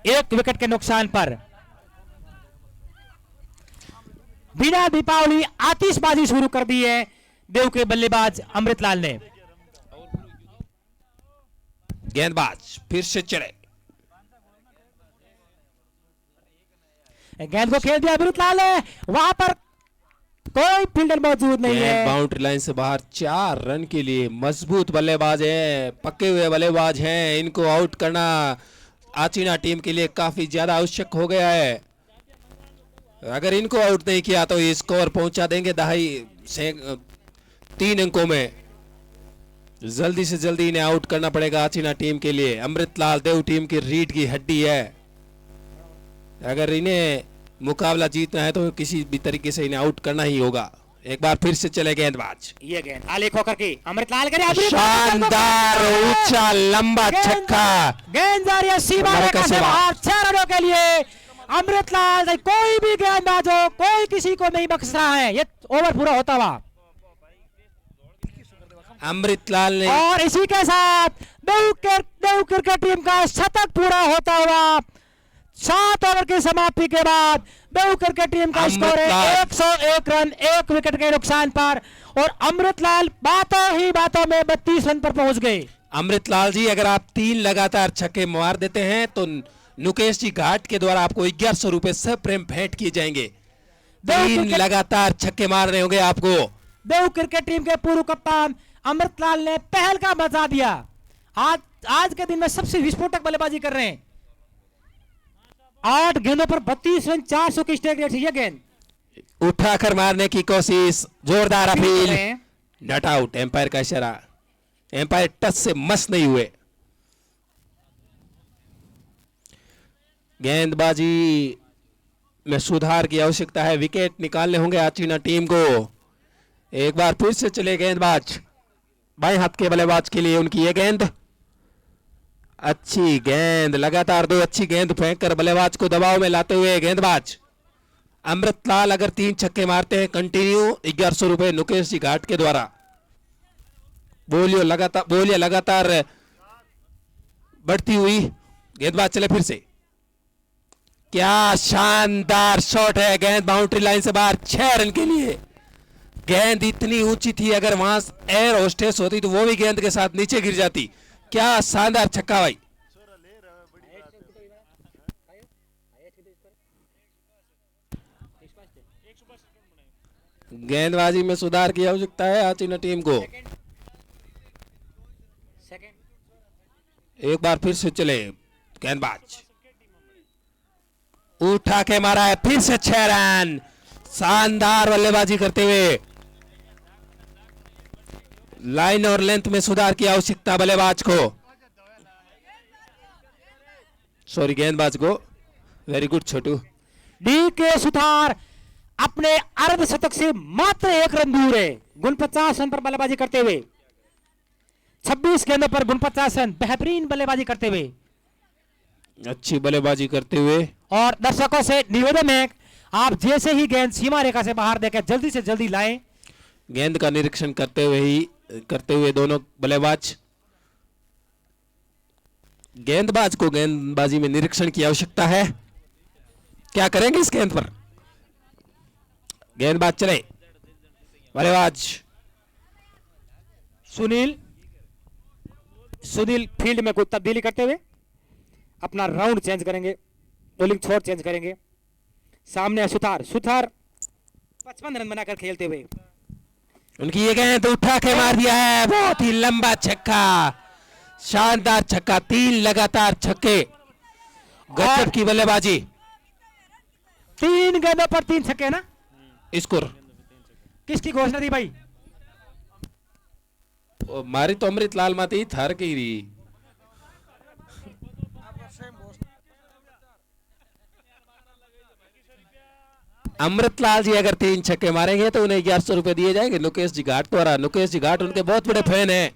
1 विकेट के नुकसान पर। बिना दीपावली आतिशबाजी शुरू कर दी है देव के बल्लेबाज अमृतलाल ने। गेंदबाज फिर से चढ़े, गेंद को खेल दिया अमृतलाल ने, वहां पर कोई फील्डर मौजूद नहीं है। बाउंड्री लाइन से बाहर 4 रन के लिए। मजबूत बल्लेबाज हैं, पक्के हुए बल्लेबाज हैं, इनको आउट करना आचीना टीम के लिए काफी ज्यादा आवश्यक हो गया है। अगर इनको आउट नहीं किया तो ये स्कोर पहुंचा देंगे 3 अंकों में। जल्दी से जल्दी इन्हें आउट करना पड़ेगा आचिना टीम के लिए। अमृतलाल देव टीम की रीढ़ की हड्डी है, अगर इन्हें मुकाबला जीतना है तो किसी भी तरीके से इन्हें आउट करना ही होगा। एक बार फिर से चले गेंदबाज, ये गेंद आलेख होकर के अमृतलाल करे, शानदार ऊंचा लंबा छक्का, गेंद जा रही है सीमा रेखा से बाहर 6 रनों के लिए। अमृतलाल कोई भी गेंदबाज हो, कोई किसी को नहीं बख्श रहा है, ये ओवर पूरा होता हुआ। अमृतलाल ने, और इसी के साथ देव क्रिकेट टीम का शतक पूरा होता हुआ 7 ओवर की समाप्ति के बाद देव क्रिकेट टीम का स्कोर है 101 रन 1 विकेट के नुकसान पर, और अमृतलाल बातों ही बातों में 32 रन पर पहुंच गए। अमृतलाल जी अगर आप 3 लगातार छक्के मार देते हैं तो नुकेश जी घाट के द्वारा आपको 1100 रुपए सप्रेम भेंट किए जाएंगे। 3 लगातार छक्के मार रहे होंगे आपको। देव क्रिकेट टीम के पूर्व कप्तान अमृतलाल ने पहल का मजा दिया। आज के दिन में सबसे विस्फोटक बल्लेबाजी कर रहे हैं। 8 गेंदों पर 32 रन 400 की स्ट्राइक रेट है। ये गेंद उठाकर मारने की कोशिश, जोरदार अपील, नॉट आउट, एम्पायर का इशारा, एम्पायर टच से मस नहीं हुए। गेंदबाजी में सुधार की आवश्यकता है, विकेट निकालने होंगे आचिना टीम को। एक बार फिर से चले गेंदबाज, बाएं हाथ के बल्लेबाज के लिए उनकी ये गेंद, अच्छी गेंद, लगातार 2 अच्छी गेंद फेंककर बल्लेबाज को दबाव में लाते हुए गेंदबाज अमृतलाल अगर 3 छक्के मारते हैं कंटिन्यू 1100 रुपए नुकेश जी घाट के द्वारा। बोलियो लगातार बढ़ती हुई गेंदबाज चले फिर से, क्या शानदार शॉट है, गेंद बाउंड्री लाइन से बाहर 6 रन के लिए। गेंद इतनी ऊंची थी, अगर वहां एयर होस्टेस होती तो वो भी गेंद के साथ नीचे गिर जाती। क्या शानदार छक्का भाई। गेंदबाजी में सुधार की आवश्यकता है आचिना टीम को। एक बार फिर से चले गेंदबाज, उठा के मारा है, फिर से 6 रन, शानदार बल्लेबाजी करते हुए। लाइन और लेंथ में सुधार की आवश्यकता बल्लेबाज को, सॉरी गेंदबाज को। वेरी गुड छोटू। डी के सुथार अपने अर्धशतक से मात्र 1 रन दूर है। 49 रन पर बल्लेबाजी करते हुए, 26 गेंदों पर 49 रन, बेहतरीन बल्लेबाजी करते हुए, अच्छी बल्लेबाजी करते हुए। और दर्शकों से निवेदन है, आप जैसे ही गेंद सीमा रेखा से बाहर देकर जल्दी से जल्दी लाएं। गेंद का निरीक्षण करते हुए दोनों बल्लेबाज, गेंदबाज को गेंदबाजी में निरीक्षण की आवश्यकता है। क्या करेंगे इस गेंद पर? गेंदबाज चले, बल्लेबाज सुनील फील्ड में कोई तब्दीली करते हुए अपना राउंड चेंज करेंगे, बॉलिंग छोर चेंज करेंगे। सामने सुथार 55 रन बनाकर खेलते हुए, उनकी ये गेंद उठा के मार दिया है, बहुत ही लंबा छक्का, शानदार छक्का, 3 लगातार छक्के, गजब की बल्लेबाजी। 3 गेंदों पर 3 छक्के ना। स्कोर किसकी घोषणा थी भाई? मारी तो अमृतलाल माती थर की रही। अमृतलाल जी अगर 3 छक्के मारेंगे तो उन्हें 1100 रुपए दिए जाएंगे नुकेश जी घाट द्वारा। नुकेश जी घाट उनके बहुत बड़े फैन हैं,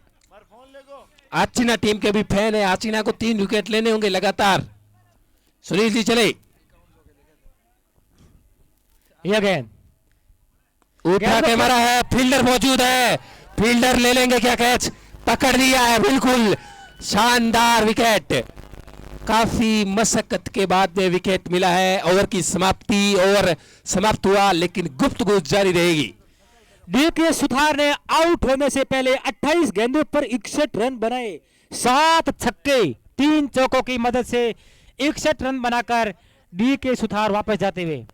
आचिना टीम के भी फैन है। आचिना को 3 विकेट लेने होंगे लगातार। सुनील जी चले, यह गेंद उठा के मारा है, फील्डर मौजूद है, फील्डर ले लेंगे क्या? कैच पकड़ लिया है, बिल्कुल शानदार विकेट। काफी मशक्कत के बाद में विकेट मिला है। ओवर की समाप्ति, ओवर समाप्त हुआ लेकिन गुफ्तगू जारी रहेगी। डी के सुथार ने आउट होने से पहले 28 गेंदों पर 61 रन बनाए, 7 छक्के 3 चौकों की मदद से 61 रन बनाकर डी के सुथार वापस जाते हुए।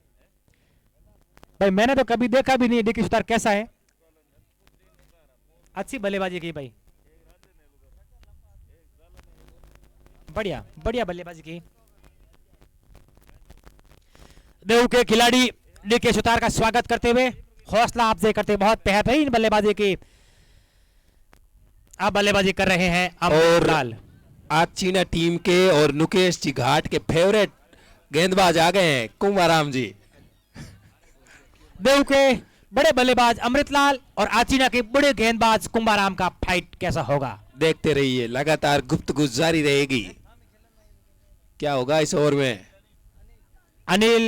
भाई मैंने तो कभी देखा भी नहीं डी के सुथार कैसा है। अच्छी बल्लेबाजी की भाई, बढ़िया बढ़िया बल्लेबाजी की। देव के खिलाड़ी डी के सुथार का स्वागत करते हुए, हौसला अफजाई करते, बहुत बेहतरीन बल्लेबाजी की। अब बल्लेबाजी कर रहे हैं और अमृतलाल। आज चीना टीम के और नुकेश जी घाट के फेवरेट गेंदबाज आ गए हैं, कुंभाराम जी। देव के बड़े बल्लेबाज अमृतलाल और आचीना के बड़े गेंदबाज कुंभाराम का फाइट कैसा होगा? देखते रहिए, लगातार गुफ्तगू जारी रहेगी। क्या होगा इस ओवर में? अनिल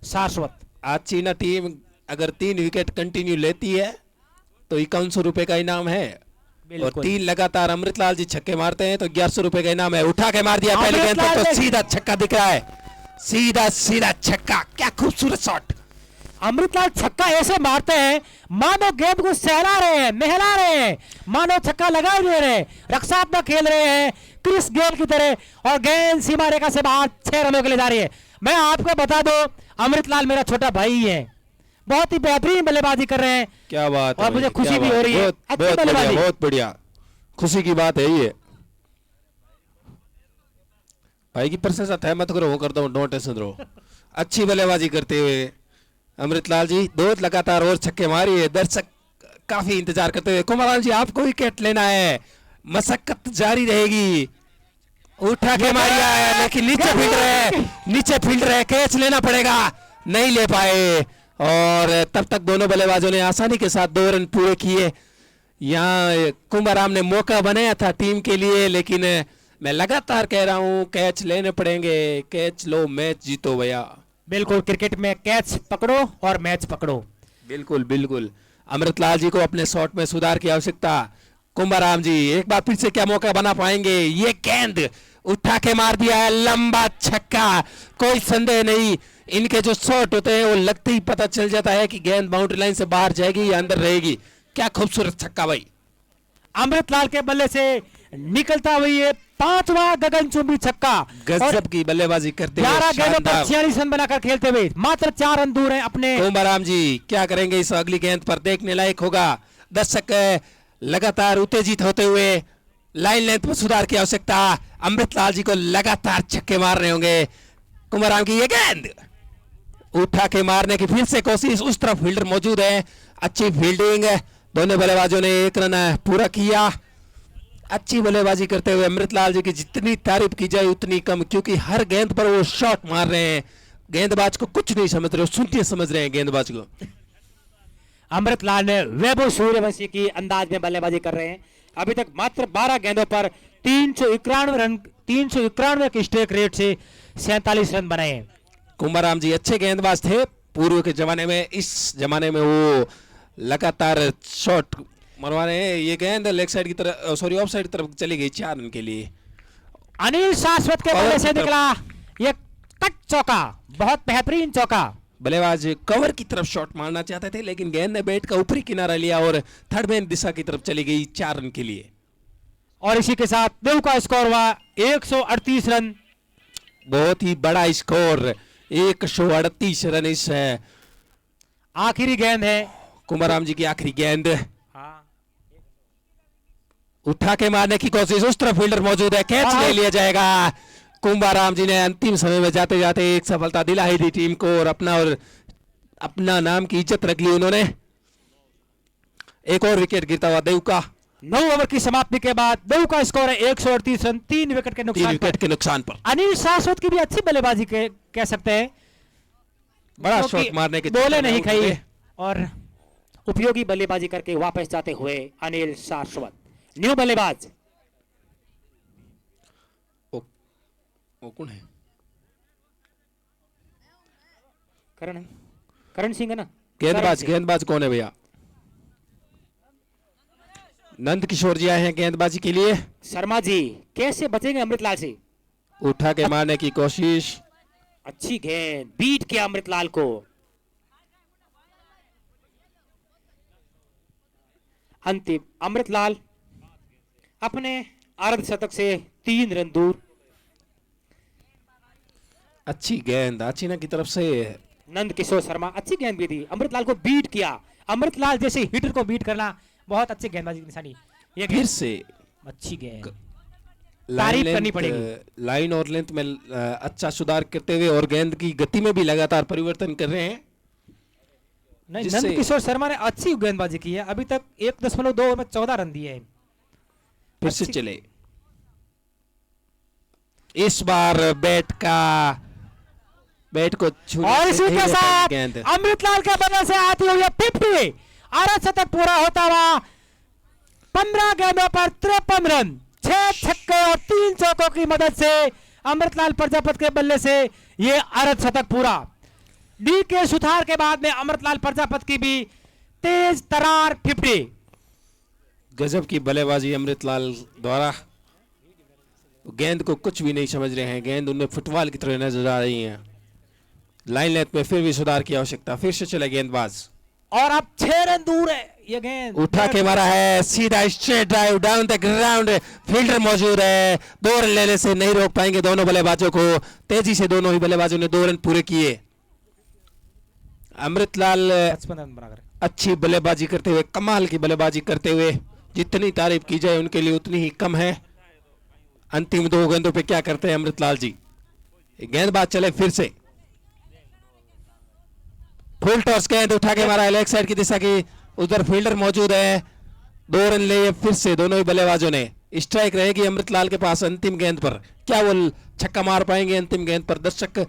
शाश्वत। आज चीना टीम अगर 3 विकेट कंटिन्यू लेती है तो 5100 रुपए का इनाम है, और बिल्कुल। 3 लगातार अमृतलाल जी छक्के मारते हैं तो 1100 रुपए का इनाम है। उठा के मार दिया पहले गेंद पर, अमृतलाल तो ने- सीधा छक्का दिख रहा है, सीधा सीधा छक्का। क्या खूबसूरत शॉट! अमृतलाल छक्का ऐसे मारते हैं मानो गेंद को सहला रहे हैं, नहला रहे हैं, मानो छक्का लगा ही दे रहे हैं, रक्षात्मक खेल रहे हैं क्रिस गेल की तरह, और गेंद सीमा रेखा से बाहर 6 रनों के लिए जा रही है। मैं आपको बता दूं, अमृतलाल मेरा छोटा भाई ही है, बहुत ही बेहतरीन बल्लेबाजी कर रहे हैं। क्या बात और है मुझे भाई, खुशी क्या भी बात हो रही है। बहुत अच्छी बहुत बढ़िया, बल्लेबाजी। बहुत बढ़िया, खुशी की बात है ये। भाई की प्रशंसा है, मत करो, वो करता हूँ, डोंट टेंशन रो। अच्छी बल्लेबाजी करते हुए अमृतलाल जी 2 लगातार और छक्के मारी है। दर्शक काफी इंतजार करते हुए, कुंभाराम जी आपको विकेट लेना है, मशक्कत जारी रहेगी। उठा के मारिया है लेकिन नीचे फील्डर है, नीचे फील्डर है, कैच लेना पड़ेगा, नहीं ले पाए। और तब तक दोनों बल्लेबाजों ने आसानी के साथ 2 रन पूरे किए। यहाँ कुंभाराम ने मौका बनाया था टीम के लिए, लेकिन मैं लगातार कह रहा हूँ कैच लेने पड़ेंगे, कैच लो मैच जीतो भैया। बिल्कुल, क्रिकेट में कैच पकड़ो और मैच पकड़ो। बिल्कुल बिल्कुल। अमृतलाल जी को अपने शॉट में सुधार की आवश्यकता। कुंभाराम जी एक बार फिर से क्या मौका बना पाएंगे? ये गेंद उठा के मार दिया है, लंबा छक्का, कोई संदेह नहीं। इनके जो शॉट होते हैं वो लगते ही पता चल जाता है कि गेंद बाउंड्री लाइन से बाहर जाएगी या अंदर रहेगी। क्या खूबसूरत छक्का भाई! अमृतलाल के बल्ले से निकलता हुई ये 5वां गगनचुंबी छक्का, और गजब की बल्लेबाजी करते 11 गेंदों पर शानदार। 46 रन बनाकर खेलते हुए मात्र 4 रन दूर हैं अपने। कुंभाराम जी क्या करेंगे इस अगली गेंद पर, देखने लायक होगा। दर्शक लगातार उत्तेजित होते हुए, लाइन लेंथ में सुधार की आवश्यकता। अमृतलाल जी को लगातार छक्के मार रहे होंगे। कुंभाराम की ये गेंद उठा के मारने की फिर से कोशिश, उस तरफ फील्डर मौजूद है, अच्छी फील्डिंग। दोनों बल्लेबाजों ने 1 रन पूरा किया। अच्छी बल्लेबाजी करते हुए अमृतलाल जी की जितनी तारीफ की जाए उतनी कम, क्योंकि हर गेंद पर वो शॉट मार रहे हैं। गेंदबाज को कुछ नहीं समझ रहे, सुनते समझ रहे हैं गेंदबाज को। अमृतलाल ने वैभव सूर्यवंशी की अंदाज में बल्लेबाजी कर रहे हैं। अभी तक मात्र 12 गेंदों पर 391 रन, 391 के स्ट्राइक रेट से 47 रन बनाए हैं। कुंभाराम जी अच्छे गेंदबाज थे पूर्व के जमाने में, इस जमाने में वो लगातार शॉट मरवा रहे हैं। ये गेंद लेग साइड की तरफ, सॉरी ऑफ साइड की तरफ चली गई 4 रन के लिए। अनिल शाश्वत के कवर बल्ले की से तरफ। निकला ये कट चौका, बहुत बेहतरीन चौका। बल्लेबाज कवर की तरफ शॉट मारना चाहते थे, लेकिन गेंद ने बैट का ऊपरी किनारा लिया और थर्ड मैन दिशा की तरफ चली गई 4 रन के लिए। और इसी के साथ देव का स्कोर हुआ 138 रन। बहुत ही बड़ा स्कोर, 138 रन इस आखिरी गेंद है। कुंभाराम जी की आखिरी गेंद। उठा के मारने की कोशिश, उस तरफ फील्डर मौजूद है, कैच ले लिया जाएगा। कुंभाराम जी ने अंतिम समय में जाते जाते एक सफलता दिलाई दी टीम को, और अपना नाम की इज्जत रख ली उन्होंने। एक और विकेट गिरता हुआ देव का। 9 ओवर की समाप्ति के बाद देव का स्कोर है 138 रन, 3 विकेट के 3 नुकसान विकेट पर। के नुकसान पर। अनिल शाश्वत की भी अच्छी बल्लेबाजी कह सकते हैं, बड़ा क्योंकि शॉट मारने के बोले चक्कर में नहीं आउट खाई हुए। और उपयोगी बल्लेबाजी करके वापस जाते हुए अनिल शाश्वत न्यू बल्लेबाज। वो कौन है? करण सिंह है ना? गेंदबाज, करण सिंह। गेंदबाज कौन है भैया? नंद किशोर जी आए हैं गेंदबाजी के लिए। शर्मा जी कैसे बचेंगे अमृतलाल से? उठा के मारने की कोशिश, अच्छी गेंद, बीट किया अमृतलाल को। अंतिम अमृतलाल अपने अर्धशतक से 3 रन दूर। अच्छी गेंद आचीना की तरफ से। नंद किशोर शर्मा अच्छी गेंद भी दी, अमृतलाल को बीट किया। अमृतलाल जैसे हिटर को बीट करना बहुत अच्छी गेंदबाजी की निशानी। ये फिर गेंद से अच्छी गेंद, लाइन तारीफ करनी लेंथ, पड़ेगी। लाइन और लेंथ में अच्छा सुधार करते हुए और गेंद की गति में भी लगातार परिवर्तन कर रहे हैं। नहीं, जिससे- नंद किशोर शर्मा ने अच्छी गेंदबाजी की है। अभी तक 1.2 ओवर में 14 रन दिए हैं। फिर से चले। इस बार बैट को छूने और से इसी नहीं के रोका साथ गेंद। अमृतलाल के बल्ले से आती हुई 50 अर्ध शतक पूरा होता हुआ 15 गेंदों पर 53 रन, 6 छक्के और 3 चौकों की मदद से अमृतलाल प्रजापति के बल्ले से ये अर्ध शतक पूरा। डी के सुथार के बाद में अमृतलाल प्रजापति की भी तेज तरार 50। गजब की बल्लेबाजी अमृतलाल द्वारा। गेंद को कुछ भी नहीं समझ रहे हैं, गेंद उनमें फुटबॉल की तरह नजर आ रही है। लाइन लेंथ में फिर भी सुधार की आवश्यकता। फिर से चले गेंदबाज और अब 6 रन दूर है ये गेंद। उठा के मारा है सीधा straight drive down the ground. Fielder मौजूद है, 2 रन लेने से नहीं रोक पाएंगे दोनों बल्लेबाजों को। तेजी से दोनों ही बल्लेबाजों ने 2 रन पूरे किए। अमृतलाल 55 रन बनाकर अच्छी बल्लेबाजी करते हुए, कमाल की बल्लेबाजी करते हुए, जितनी तारीफ की जाए उनके लिए उतनी ही कम है। अंतिम 2 गेंदों पे क्या करते हैं अमृतलाल जी। गेंदबाज चले फिर से, फुल टॉस गेंद उठा के मारा है लेग साइड की दिशा की, उधर फील्डर मौजूद है। 2 रन लिए फिर से दोनों ही बल्लेबाजों ने। स्ट्राइक रहेगी अमृतलाल के पास अंतिम गेंद पर। क्या वो छक्का मार पाएंगे अंतिम गेंद पर? दर्शक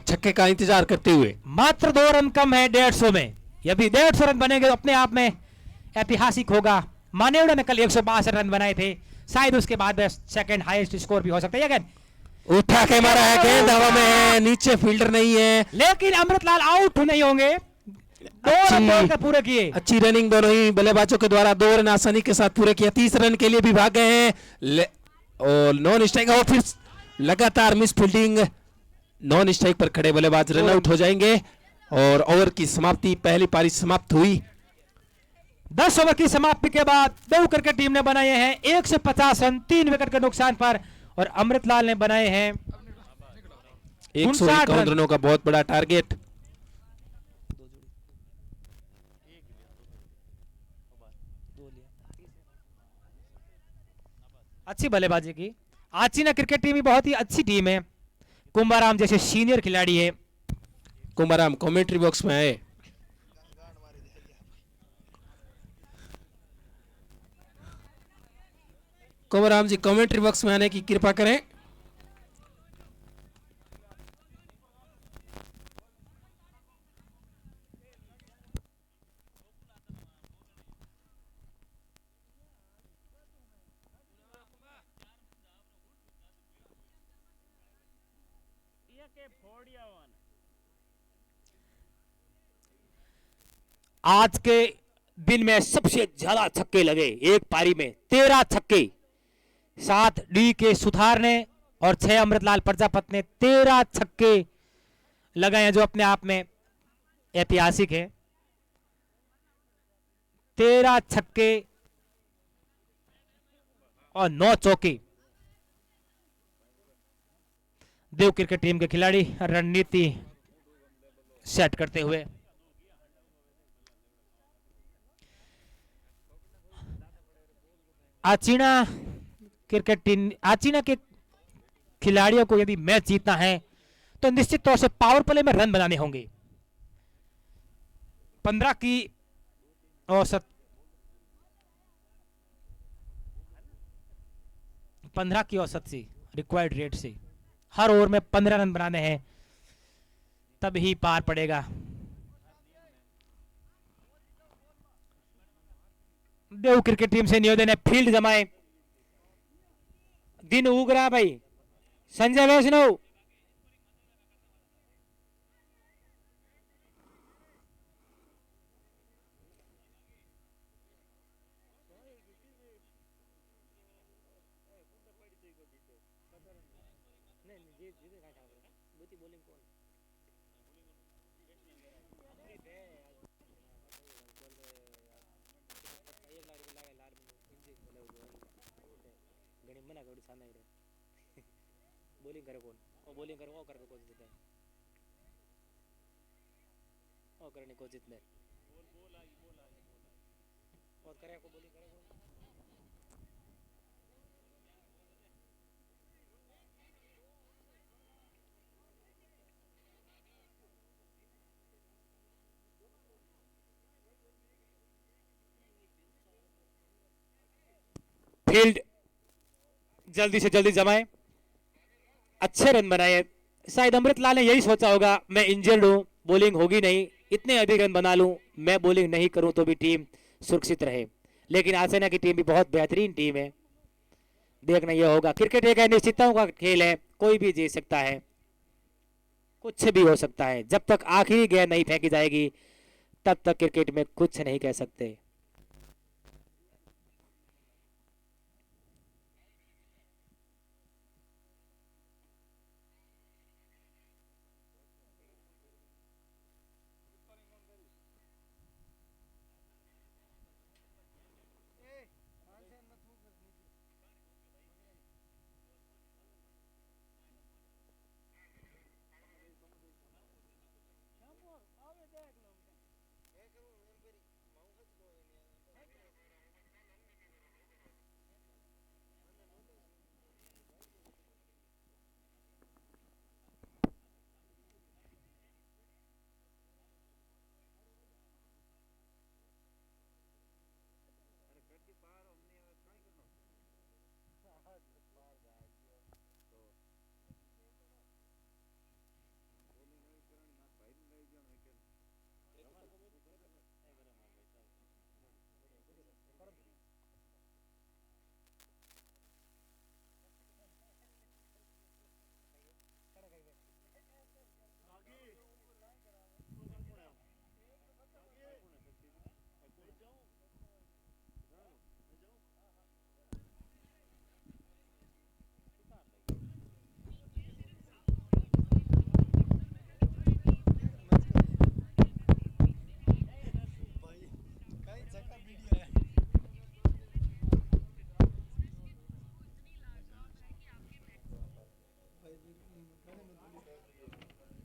छक्के का इंतजार करते हुए। मात्र 2 रन कम है 150 में। यदि 150 रन बनेंगे तो अपने आप में ऐतिहासिक होगा। मानेवड़ा ने कल 162 रन बनाए थे, शायद उसके बाद सेकंड हाईएस्ट स्कोर भी हो सकता है। उठा के मारा है, गेंद हवा में है, नीचे फील्डर नहीं है, लेकिन अमृतलाल आउट नहीं होंगे। 2 रन दौड़ कर पूरे किए। अच्छी रनिंग दोनों ही बल्लेबाजों के द्वारा। 2 रन आसानी के साथ पूरे किया। 30 रन के लिए भी भाग गए हैं और नॉन स्ट्राइक और फिर लगातार मिस फील्डिंग। नॉन स्ट्राइक पर खड़े बल्लेबाज रन आउट हो जाएंगे और ओवर की समाप्ति, पहली पारी समाप्त हुई। 10 ओवर की समाप्ति के बाद देव क्रिकेट टीम ने बनाए हैं 150 रन 3 विकेट के नुकसान पर और अमृतलाल ने बनाए हैं 151 रनों का बहुत बड़ा टारगेट। अच्छी बल्लेबाजी की। आचीना क्रिकेट टीम भी बहुत ही अच्छी टीम है। कुंभाराम जैसे सीनियर खिलाड़ी है। कुंभाराम कमेंट्री बॉक्स में आए। कुंभाराम जी कमेंट्री बॉक्स में आने की कृपा करें। आज के दिन में सबसे ज्यादा छक्के लगे एक पारी में, 13 छक्के। 7 डी के सुथार ने और 6 अमृतलाल प्रजापति ने 13 छक्के लगाए हैं, जो अपने आप में ऐतिहासिक है। 13 छक्के और 9 चौके। देव क्रिकेट टीम के खिलाड़ी रणनीति सेट करते हुए। आचीना क्रिकेट टीम, आचीना के खिलाड़ियों को यदि मैच जीतना है तो निश्चित तौर से पावर प्ले में रन बनाने होंगे। 15 की औसत 15 की औसत से, रिक्वायर्ड रेट से हर ओवर में 15 रन बनाने हैं, तब ही पार पड़ेगा। देव क्रिकेट टीम से निवेदन है फील्ड जमाए। दिन उग रहा भाई। संजय वैष्णव बोलिंग करे कौन और बोलिंग करे वो करने को जीतता है और करने को जीतने और करे को बोलिंग करे कौन। फील्ड जल्दी से जल्दी जमाए, अच्छे रन बनाए। शायद अमृतलाल ने यही सोचा होगा, मैं इंजर्ड हूं, बॉलिंग होगी नहीं, इतने अधिक रन बना लूं, मैं बॉलिंग नहीं करूं तो भी टीम सुरक्षित रहे। लेकिन आर्सेनल की टीम भी बहुत बेहतरीन टीम है। देखना यह होगा, क्रिकेट एक अनिश्चितताओं का खेल है, कोई भी जीत सकता है, कुछ भी हो सकता है। जब तक आखिरी गेंद नहीं फेंकी जाएगी तब तक क्रिकेट में कुछ नहीं कह सकते।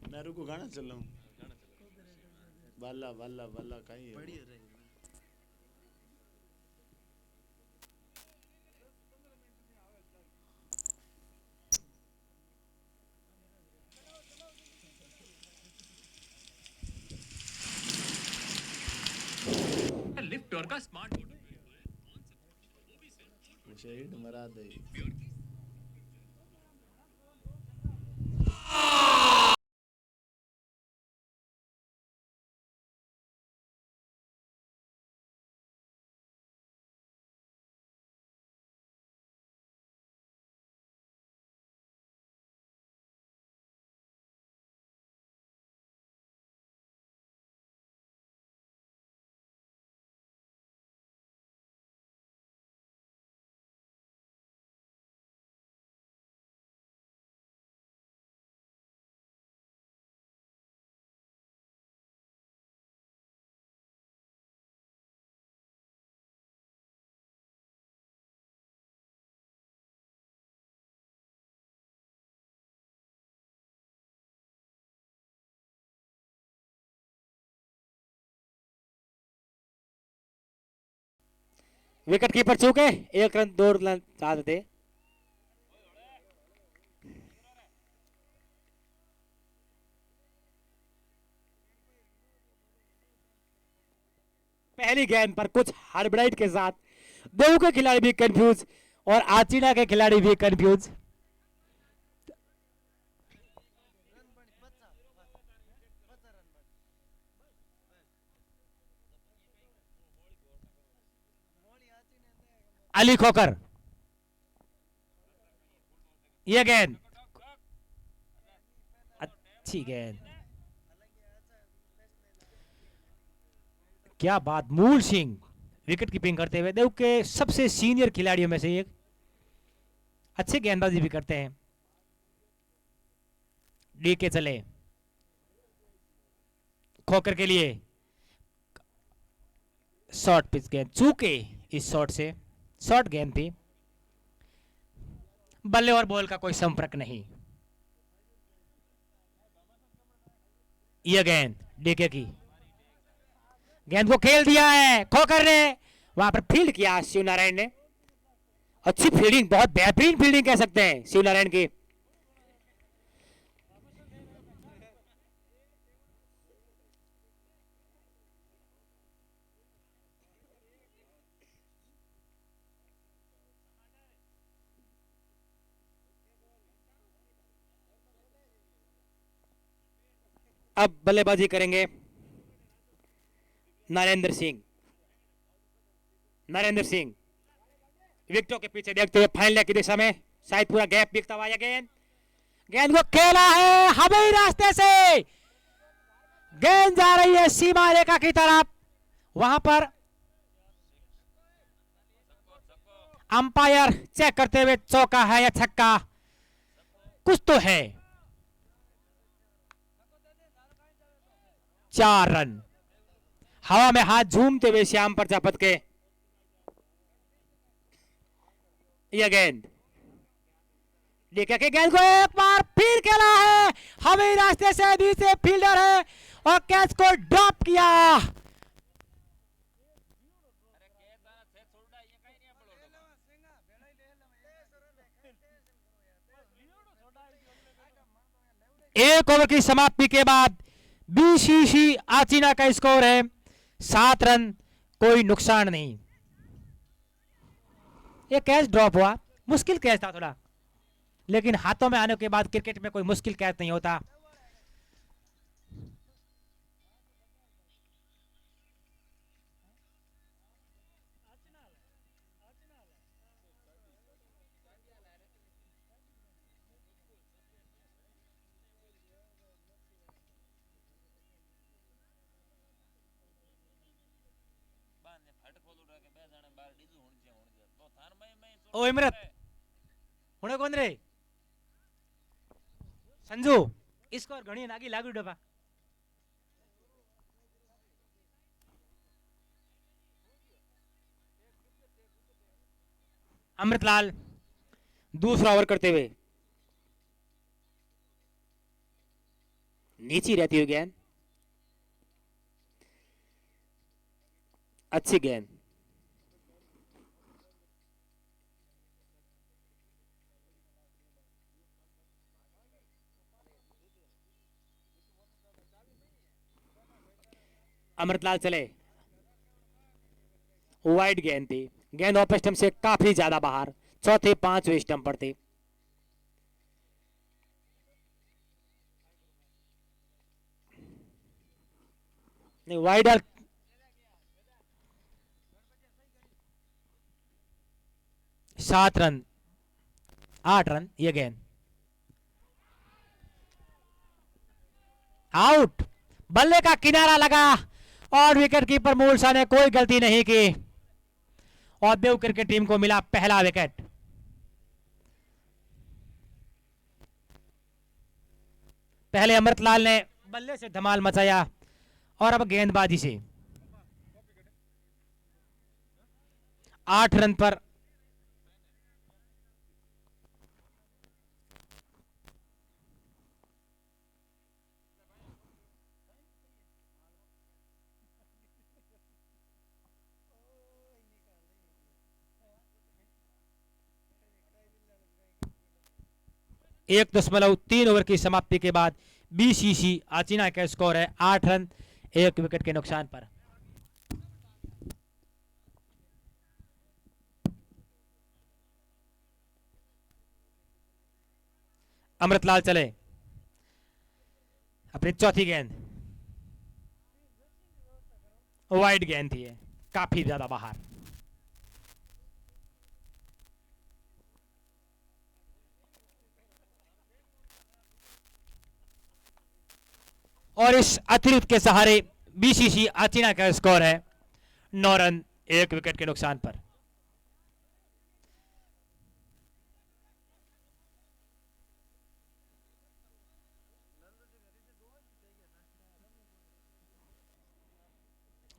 मैं रुको गाना चल रहा हूँ वाला वाला वाला कहीं है लिफ्ट और का स्मार्ट मुझे हिट मरा दे विकेट कीपर चूके, एक रन 2 रन चाहते थे। पहली गेंद पर कुछ हड़बड़ाहट के साथ देव के खिलाड़ी भी कंफ्यूज और आचिना के खिलाड़ी भी कंफ्यूज। अली खोकर, ये गेंद अच्छी गेंद, क्या बात, मूल सिंह विकेट कीपिंग करते हुए देव के सबसे सीनियर खिलाड़ियों में से एक, अच्छे गेंदबाजी भी करते हैं। डी के चले खोकर के लिए, शॉर्ट पिच गेंद, चूके इस शॉट से, शॉर्ट गेंद थी, बल्ले और बॉल का कोई संपर्क नहीं। यह गेंद डीके की, गेंद को खेल दिया है खोकर ने, वहां पर फील्ड किया शिव नारायण ने, अच्छी फील्डिंग, बहुत बेहतरीन फील्डिंग कह सकते हैं शिव नारायण की। अब बल्लेबाजी करेंगे नरेंद्र सिंह। नरेंद्र सिंह विकेटों के पीछे देखते हुए फाइनल की दिशा में, शायद पूरा गैप बिकता हुआ, गेंद गेंद को खेला है हवाई रास्ते से, गेंद जा रही है सीमा रेखा की तरफ। वहां पर अंपायर चेक करते हुए चौका है या छक्का, कुछ तो है। 4 रन। हवा में हाथ झूमते हुए श्याम प्रजापत के यह गेंद लेकर के गेंद को एक बार फिर खेला है हवाई रास्ते से, दूसरे फील्डर है और कैच को ड्रॉप किया। एक ओवर की समाप्ति के बाद बीसीसी आचिना का स्कोर है 7 रन, कोई नुकसान नहीं। ये कैच ड्रॉप हुआ, मुश्किल कैच था थोड़ा, लेकिन हाथों में आने के बाद क्रिकेट में कोई मुश्किल कैच नहीं होता। ओ इमरत हुणे कोण रे संजू, स्कोर घणी नागी लागू डबा। अमृतलाल दूसरा ओवर करते हुए, नीचे रहती हुई गेंद, अच्छी गेंद, अमृतलाल चले, वाइड गेंद थी, गेंद ऑफ स्टंप से काफी ज्यादा बाहर, चौथे 5वें स्टंप पर थी। नहीं वाइड और 7 रन 8 रन, ये गेंद आउट। बल्ले का किनारा लगा और विकेट कीपर मूल शाह ने कोई गलती नहीं की और देव क्रिकेट टीम को मिला पहला विकेट। पहले अमृतलाल ने बल्ले से धमाल मचाया और अब गेंदबाजी से 8 रन पर एक 1.3 ओवर की समाप्ति के बाद बीसीसी आचिना का स्कोर है 8 रन 1 विकेट के नुकसान पर। अमृतलाल चले, अपनी चौथी गेंद, वाइड गेंद थी, काफी ज्यादा बाहर। और इस अतिरिक्त के सहारे बीसीसी आचिना का स्कोर है 9 रन 1 विकेट के नुकसान पर।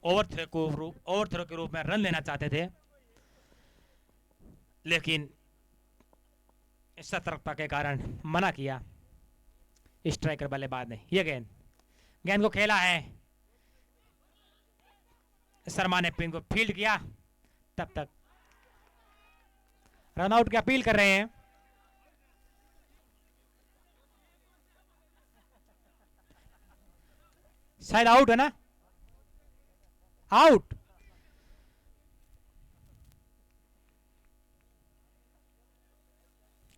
ओवर थ्रो के रूप में रन लेना चाहते थे, लेकिन सतर्कता के कारण मना किया स्ट्राइकर बल्लेबाज ने। यह गेंद को खेला है, शर्मा ने पिन को फील्ड किया, तब तक रन आउट की अपील कर रहे हैं। शायद आउट है ना, आउट।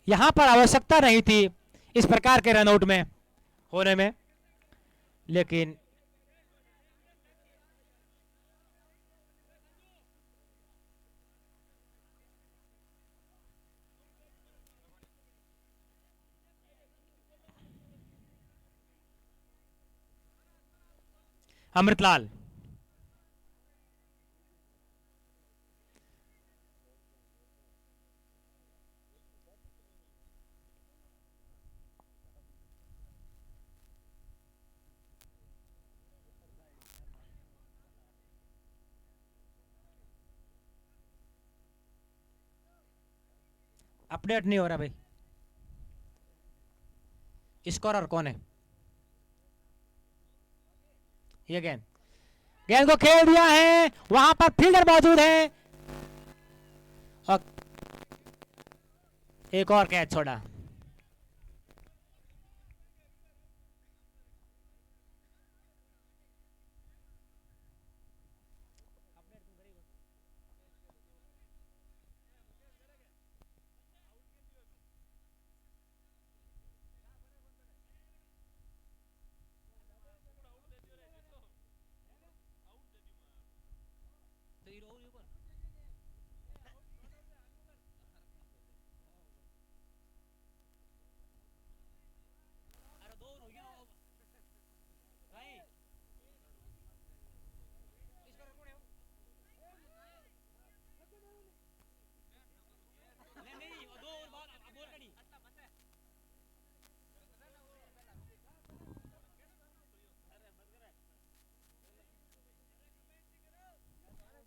यहां पर आवश्यकता नहीं थी इस प्रकार के रनआउट में होने में, लेकिन अमृतलाल अपडेट नहीं हो रहा भाई। स्कोरर कौन है? ये गेंद, गेंद को खेल दिया है, वहां पर फील्डर मौजूद है और एक और कैच छोड़ा।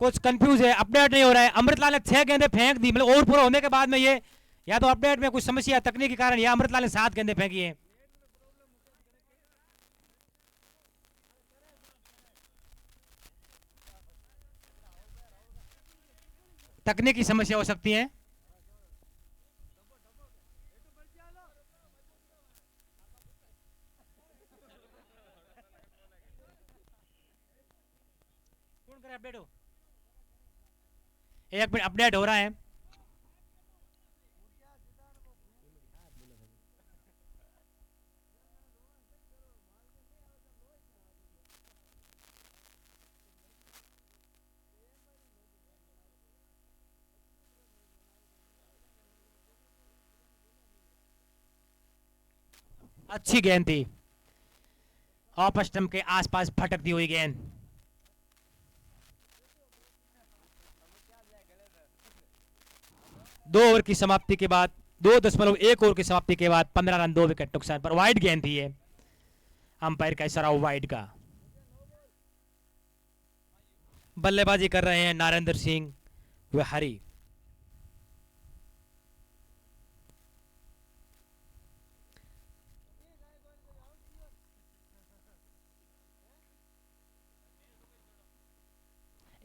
कुछ कंफ्यूज है, अपडेट नहीं हो रहा है। अमृतलाल ने 6 गेंदें फेंक दी, मतलब ओवर पूरा होने के बाद में ये या तो अपडेट में कुछ समस्या तकनीक के कारण, या अमृतलाल ने 7 गेंदें फेंकी है। तकनीकी समस्या हो सकती है। अपडेट हो, एक मिनट अपडेट हो रहा है। अच्छी गेंद थी, ऑफ स्टंप के आसपास भटकती हुई गेंद। दो ओवर की समाप्ति के बाद 2.1 ओवर की समाप्ति के बाद 15 रन 2 विकेट नुकसान पर। वाइड गेंद थी ये, अंपायर का इशारा वाइड का। बल्लेबाजी कर रहे हैं नारेंद्र सिंह व हरी।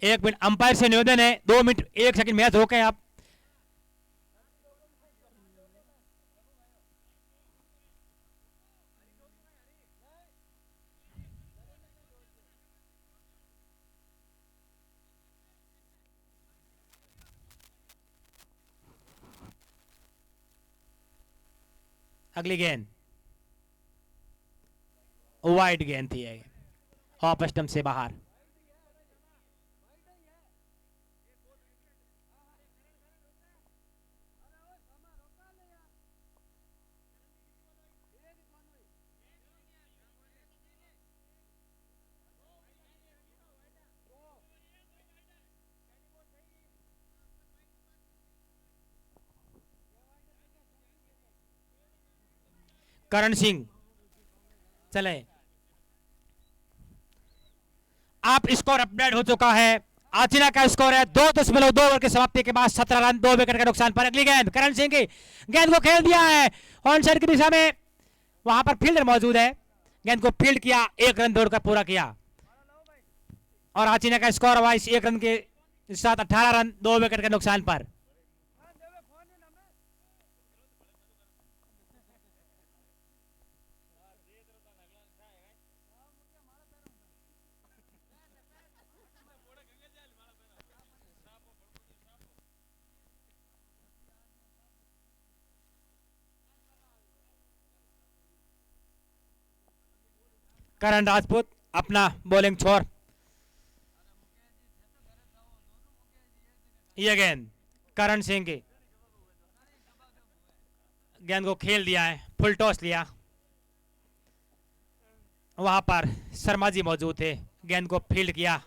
एक मिनट अंपायर से निवेदन है, 2 मिनट 1 सेकंड मैच रोके आप। अगली गेंद वाइड गेंद थी, ऑफ स्टंप से बाहर। करण सिंह चले, आप स्कोर अपडेट हो चुका है। आचिना का स्कोर है 2.2 ओवर की समाप्ति के बाद 17 रन 2 विकेट के नुकसान पर। अगली गेंद करण सिंह की, गेंद को खेल दिया है ऑन साइड की दिशा में, वहां पर फील्डर मौजूद है, गेंद को फील्ड किया, 1 रन दौड़कर पूरा किया और आचिना का स्कोर हुआ इस 1 रन के साथ 18 रन 2 विकेट के नुकसान पर। करण राजपूत अपना बॉलिंग छोड़, ये गेंद करण सिंह की, गेंद को खेल दिया है, फुल टॉस लिया, वहां पर शर्मा जी मौजूद थे, गेंद को फील्ड किया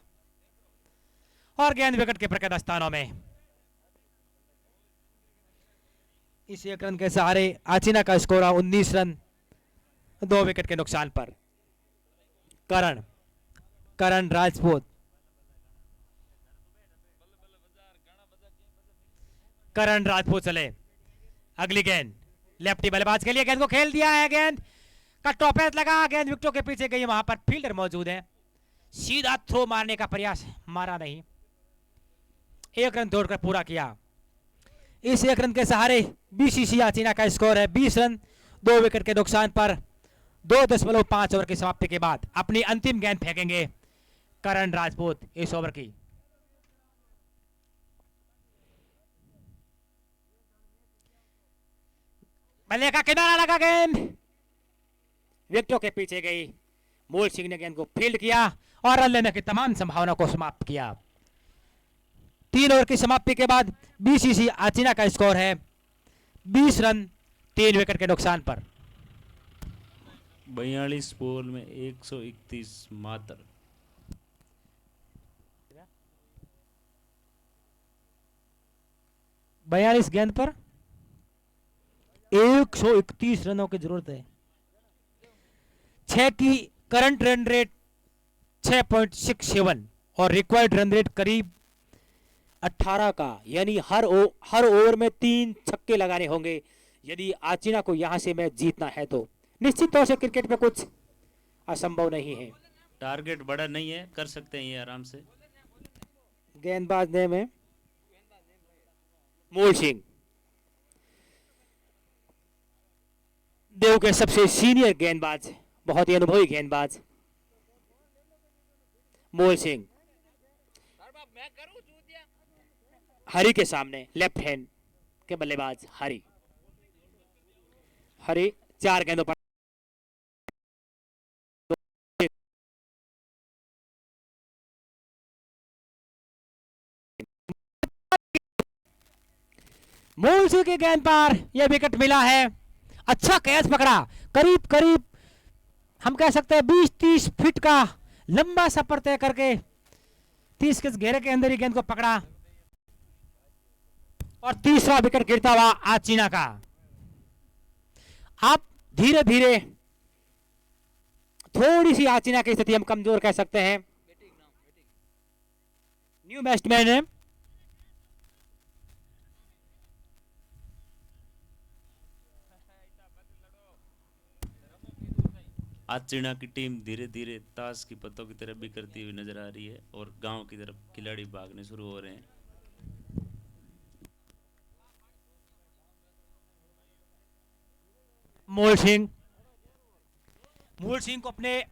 और गेंद विकेट के प्रकट स्थानों में। इस 1 रन के सहारे आचिना का स्कोर 19 रन 2 विकेट के नुकसान पर। करण राजपूत, करण राजपूत चले, अगली गेंद लेफ्टी बल्लेबाज के लिए, गेंद को खेल दिया है, गेंद का टॉपेज लगा, गेंद विकेटों के पीछे गई, वहां पर फील्डर मौजूद है, सीधा थ्रो मारने का प्रयास, मारा नहीं, 1 रन दौड़कर पूरा किया। इस 1 रन के सहारे बीसीसी आचिना का स्कोर है 20 रन 2 विकेट के नुकसान पर। 2.5 ओवर की समाप्ति के बाद अपनी अंतिम गेंद फेंकेंगे करण राजपूत इस ओवर की। बल्ले का किनारा लगा, गेंद विकेटों के पीछे गई, मूल सिंह ने गेंद को फील्ड किया और रन लेने की तमाम संभावना को समाप्त किया। 3 ओवर की समाप्ति के बाद बीसीसी आचिना का स्कोर है 20 रन 3 विकेट के नुकसान पर। 42 बॉल में 131 मात्र। 42 गेंद पर 131 रनों की जरूरत है। 6 की करंट रन रेट 6.67 और रिक्वायर्ड रन रेट करीब 18 का, यानी हर ओवर में 3 छक्के लगाने होंगे यदि आचिना को यहां से मैच जीतना है तो। निश्चित तौर से क्रिकेट में कुछ असंभव नहीं है। टारगेट बड़ा नहीं है, कर सकते हैं ये आराम से। गेंदबाज नेम है मूल सिंह, देव के सबसे सीनियर गेंदबाज, बहुत ही अनुभवी गेंदबाज मूल सिंह। हरी के सामने लेफ्ट हैंड के बल्लेबाज हरी 4 गेंदों पर मूल सिंह की गेंद पर यह विकेट मिला है। अच्छा कैच पकड़ा, करीब करीब हम कह सकते हैं 20-30 फीट का लंबा सफर तय करके 30 के घेरे के अंदर ही गेंद को पकड़ा और तीसरा विकेट गिरता हुआ आचिना का। अब धीरे धीरे थोड़ी सी आचिना की स्थिति हम कमजोर कह सकते हैं। न्यू बैट्समैन है आचिना की टीम धीरे धीरे ताश की पत्तों की तरफ भी करती हुई नजर आ रही है और गांव की तरफ खिलाड़ी भागने शुरू हो रहे हैं। मूल सिंह को अपने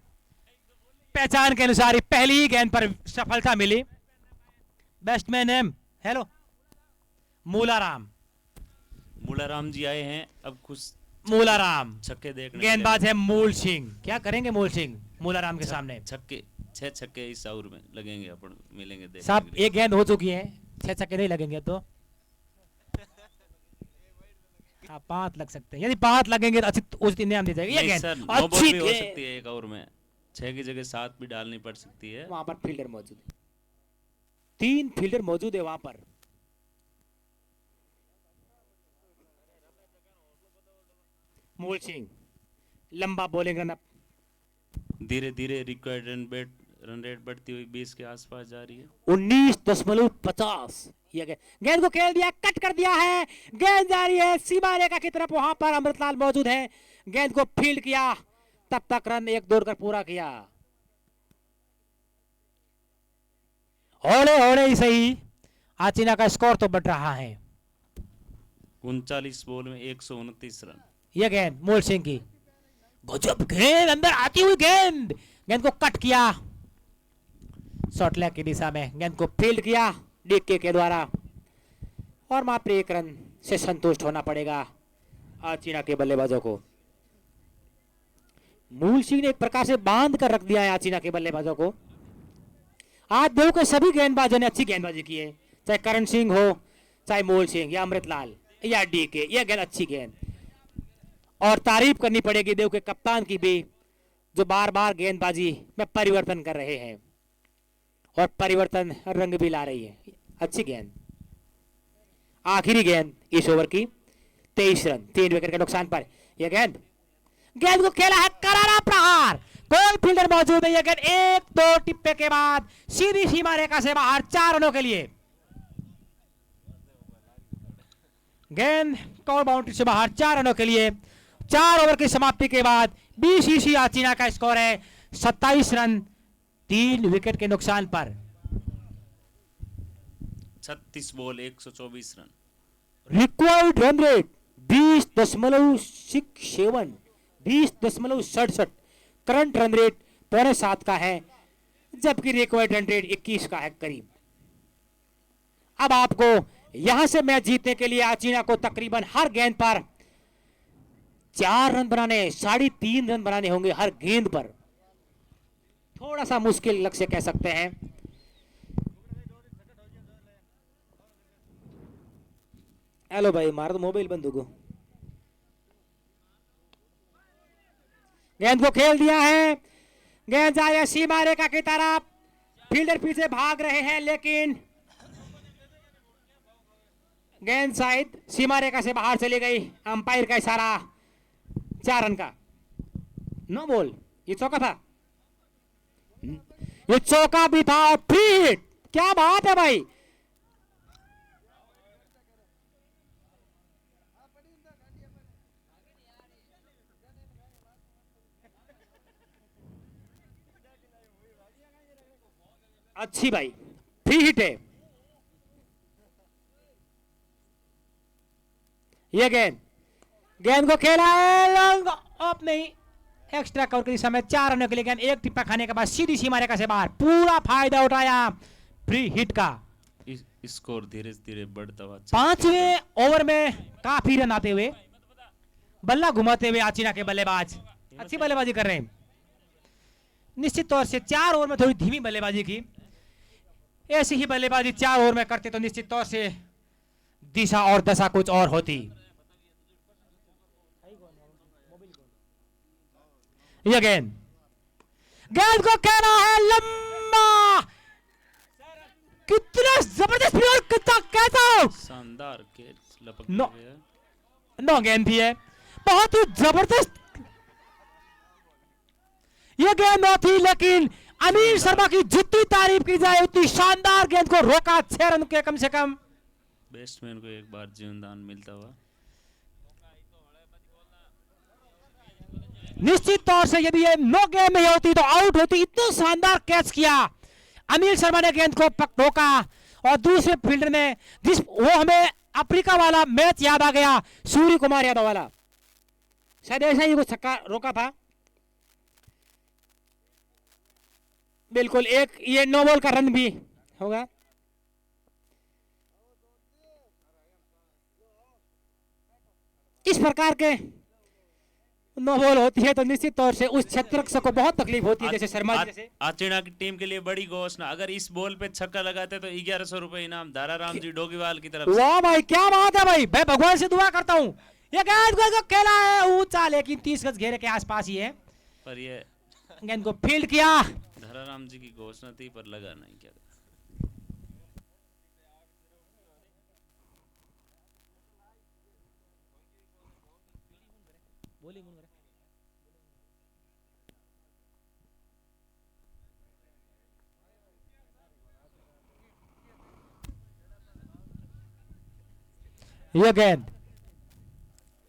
पहचान के अनुसार ही पहली ही गेंद पर सफलता मिली। बैट्समैन है हेलो मूलाराम जी आए हैं, अब कुछ मूलाराम छक्के देखने गेंदबाज है मूल सिंह। क्या करेंगे मूल सिंह मूलाराम के सामने? 6 छक्के इस ओवर में लगेंगे, अपन मिलेंगे देखने साहब के लिए। 1 गेंद हो चुकी है, 6 छक्के नहीं लगेंगे तो 5 लग सकते हैं, यदि 5 लगेंगे तो उचित इनाम दी जाएगी। ये नहीं गेंद सर, नो बॉल अच्छी भी हो गेंद। सकती है 1 ओवर में, 6 की जगह 7 भी डालनी पड़ सकती है। वहां पर फील्डर मौजूद है, 3 फील्डर मौजूद है वहां पर। मूल सिंह लंबा बॉलिंग रन अप, धीरे धीरे रिक्वायर्ड रन रेट बढ़ती हुई 20 के आसपास जा रही है। 19.50। ये गेंद को खेल दिया, कट कर दिया है, गेंद जा रही है सीमा रेखा की तरफ, वहां पर अमृतलाल मौजूद है, गेंद को फील्ड किया, तब तक रन 1 दौड़कर पूरा किया। हौले हौले ही सही, आचिना का स्कोर तो बढ़ रहा है। 39 बॉल में 129 रन। यह गेंद मूल सिंह की, गजब गेंद, अंदर आती हुई गेंद, गेंद को कट किया, शॉर्ट लेग की दिशा में गेंद को फील्ड किया डीके के द्वारा और मात्र 1 रन से संतुष्ट होना पड़ेगा आचिना के बल्लेबाजों को। मूल सिंह ने एक प्रकार से बांध कर रख दिया है आज चीना के बल्लेबाजों को। आज देव के सभी गेंदबाजों ने अच्छी गेंदबाजी की है, चाहे करण सिंह हो, चाहे मूल सिंह या अमृतलाल या डीके, यह गेंद अच्छी गेंद। और तारीफ करनी पड़ेगी देव के कप्तान की भी, जो बार बार गेंदबाजी में परिवर्तन कर रहे हैं और परिवर्तन रंग भी ला रही है। अच्छी गेंद, आखिरी गेंद इस ओवर की, 23 रन 3 विकेट के नुकसान पर। यह गेंद को खेला है करारा प्रहार, कोई फील्डर मौजूद नहीं है। गेंद 1-2 टिप्पे के बाद सीधी सीमा रेखा से बाहर 4 रनों के लिए। गेंद कॉल बाउंड्री से बाहर 4 रनों के लिए। 4 ओवर की समाप्ति के बाद बीसीसी चीना का स्कोर है 27 रन 3 विकेट के नुकसान पर। 36 ball 124 run. Required run rate 20.67, 20.67। Current run rate 6.25 का है, जबकि रिक्वायर्ड रन रेट 21 का है करीब। अब आपको यहां से मैच जीतने के लिए चीना को तकरीबन हर गेंद पर 4 रन बनाने, 3.5 रन बनाने होंगे हर गेंद पर। थोड़ा सा मुश्किल लक्ष्य कह सकते हैं। हेलो भाई, मार दो मोबाइल बंदूक को। गेंद को खेल दिया है, गेंद जाए सीमा रेखा की तरफ। फील्डर पीछे भाग रहे हैं, लेकिन गेंद शायद सीमा रेखा से बाहर चली गई। अंपायर का इशारा 4 रन का, नो बॉल। ये चौका था, ये चौका भी था और फ्री हिट। क्या बात है भाई, अच्छी भाई, फ्री हिट है। ये गेंद को खेला है लॉन्ग ऑफ, नहीं, एक्स्ट्रा कवर की दिशा में 4 रनों के लिए। गेंद एक टिप्पा खाने के बाद सीधी सीमा रेखा से बाहर, पूरा फायदा उठाया फ्री हिट का। स्कोर धीरे धीरे बढ़ता हुआ 5वें ओवर में काफी रन आते हुए, बल्ला घुमाते हुए चीना के बल्लेबाज अच्छी बल्लेबाजी कर रहे हैं। निश्चित तौर से 4 ओवर में थोड़ी धीमी बल्लेबाजी की, ऐसी ही बल्लेबाजी 4 ओवर में करते तो निश्चित तौर से दिशा और दशा कुछ और होती। यह गेंद को कहना है लंबा, कितना जबरदस्त और कितना कहता हूं, शानदार कैच लपक नो, गया। नो गेंद थी है, बहुत ही जबरदस्त यह गेंद न थी, लेकिन अनिल शर्मा की जितनी तारीफ की जाए उतनी शानदार गेंद को रोका 6 रन के कम से कम। बैट्समैन को एक बार जीवनदान मिलता हुआ। निश्चित तौर से यदि ये नो गेम में होती तो आउट होती। इतना शानदार कैच किया अनिल शर्मा ने, गेंद को रोका। और दूसरे फील्डर ने, वो हमें अफ्रीका वाला मैच याद आ गया, सूर्य कुमार यादव वाला, शायद ऐसा ही कुछ छक्का रोका था। बिल्कुल, एक ये नो बॉल का रन भी होगा। इस प्रकार के नो बॉल होती है तो निश्चित तौर से उस क्षेत्ररक्षक को बहुत तकलीफ होती है, जैसे शर्मा जी जैसे। चीना की टीम के लिए बड़ी घोषणा, अगर इस बॉल पे छक्का लगाते तो 1100 रुपए इनाम दाराराम जी डोगीवाल की तरफ से। वाह भाई, क्या बात है भाई, मैं भगवान से दुआ करता हूँ। ये गेंद को खेला है ऊंचा, लेकिन 30 गज घेरे के आसपास ही है, पर ये गेंद को फील्ड किया। दाराराम जी की घोषणा थी पर लगा नहीं। क्या यह गेंद,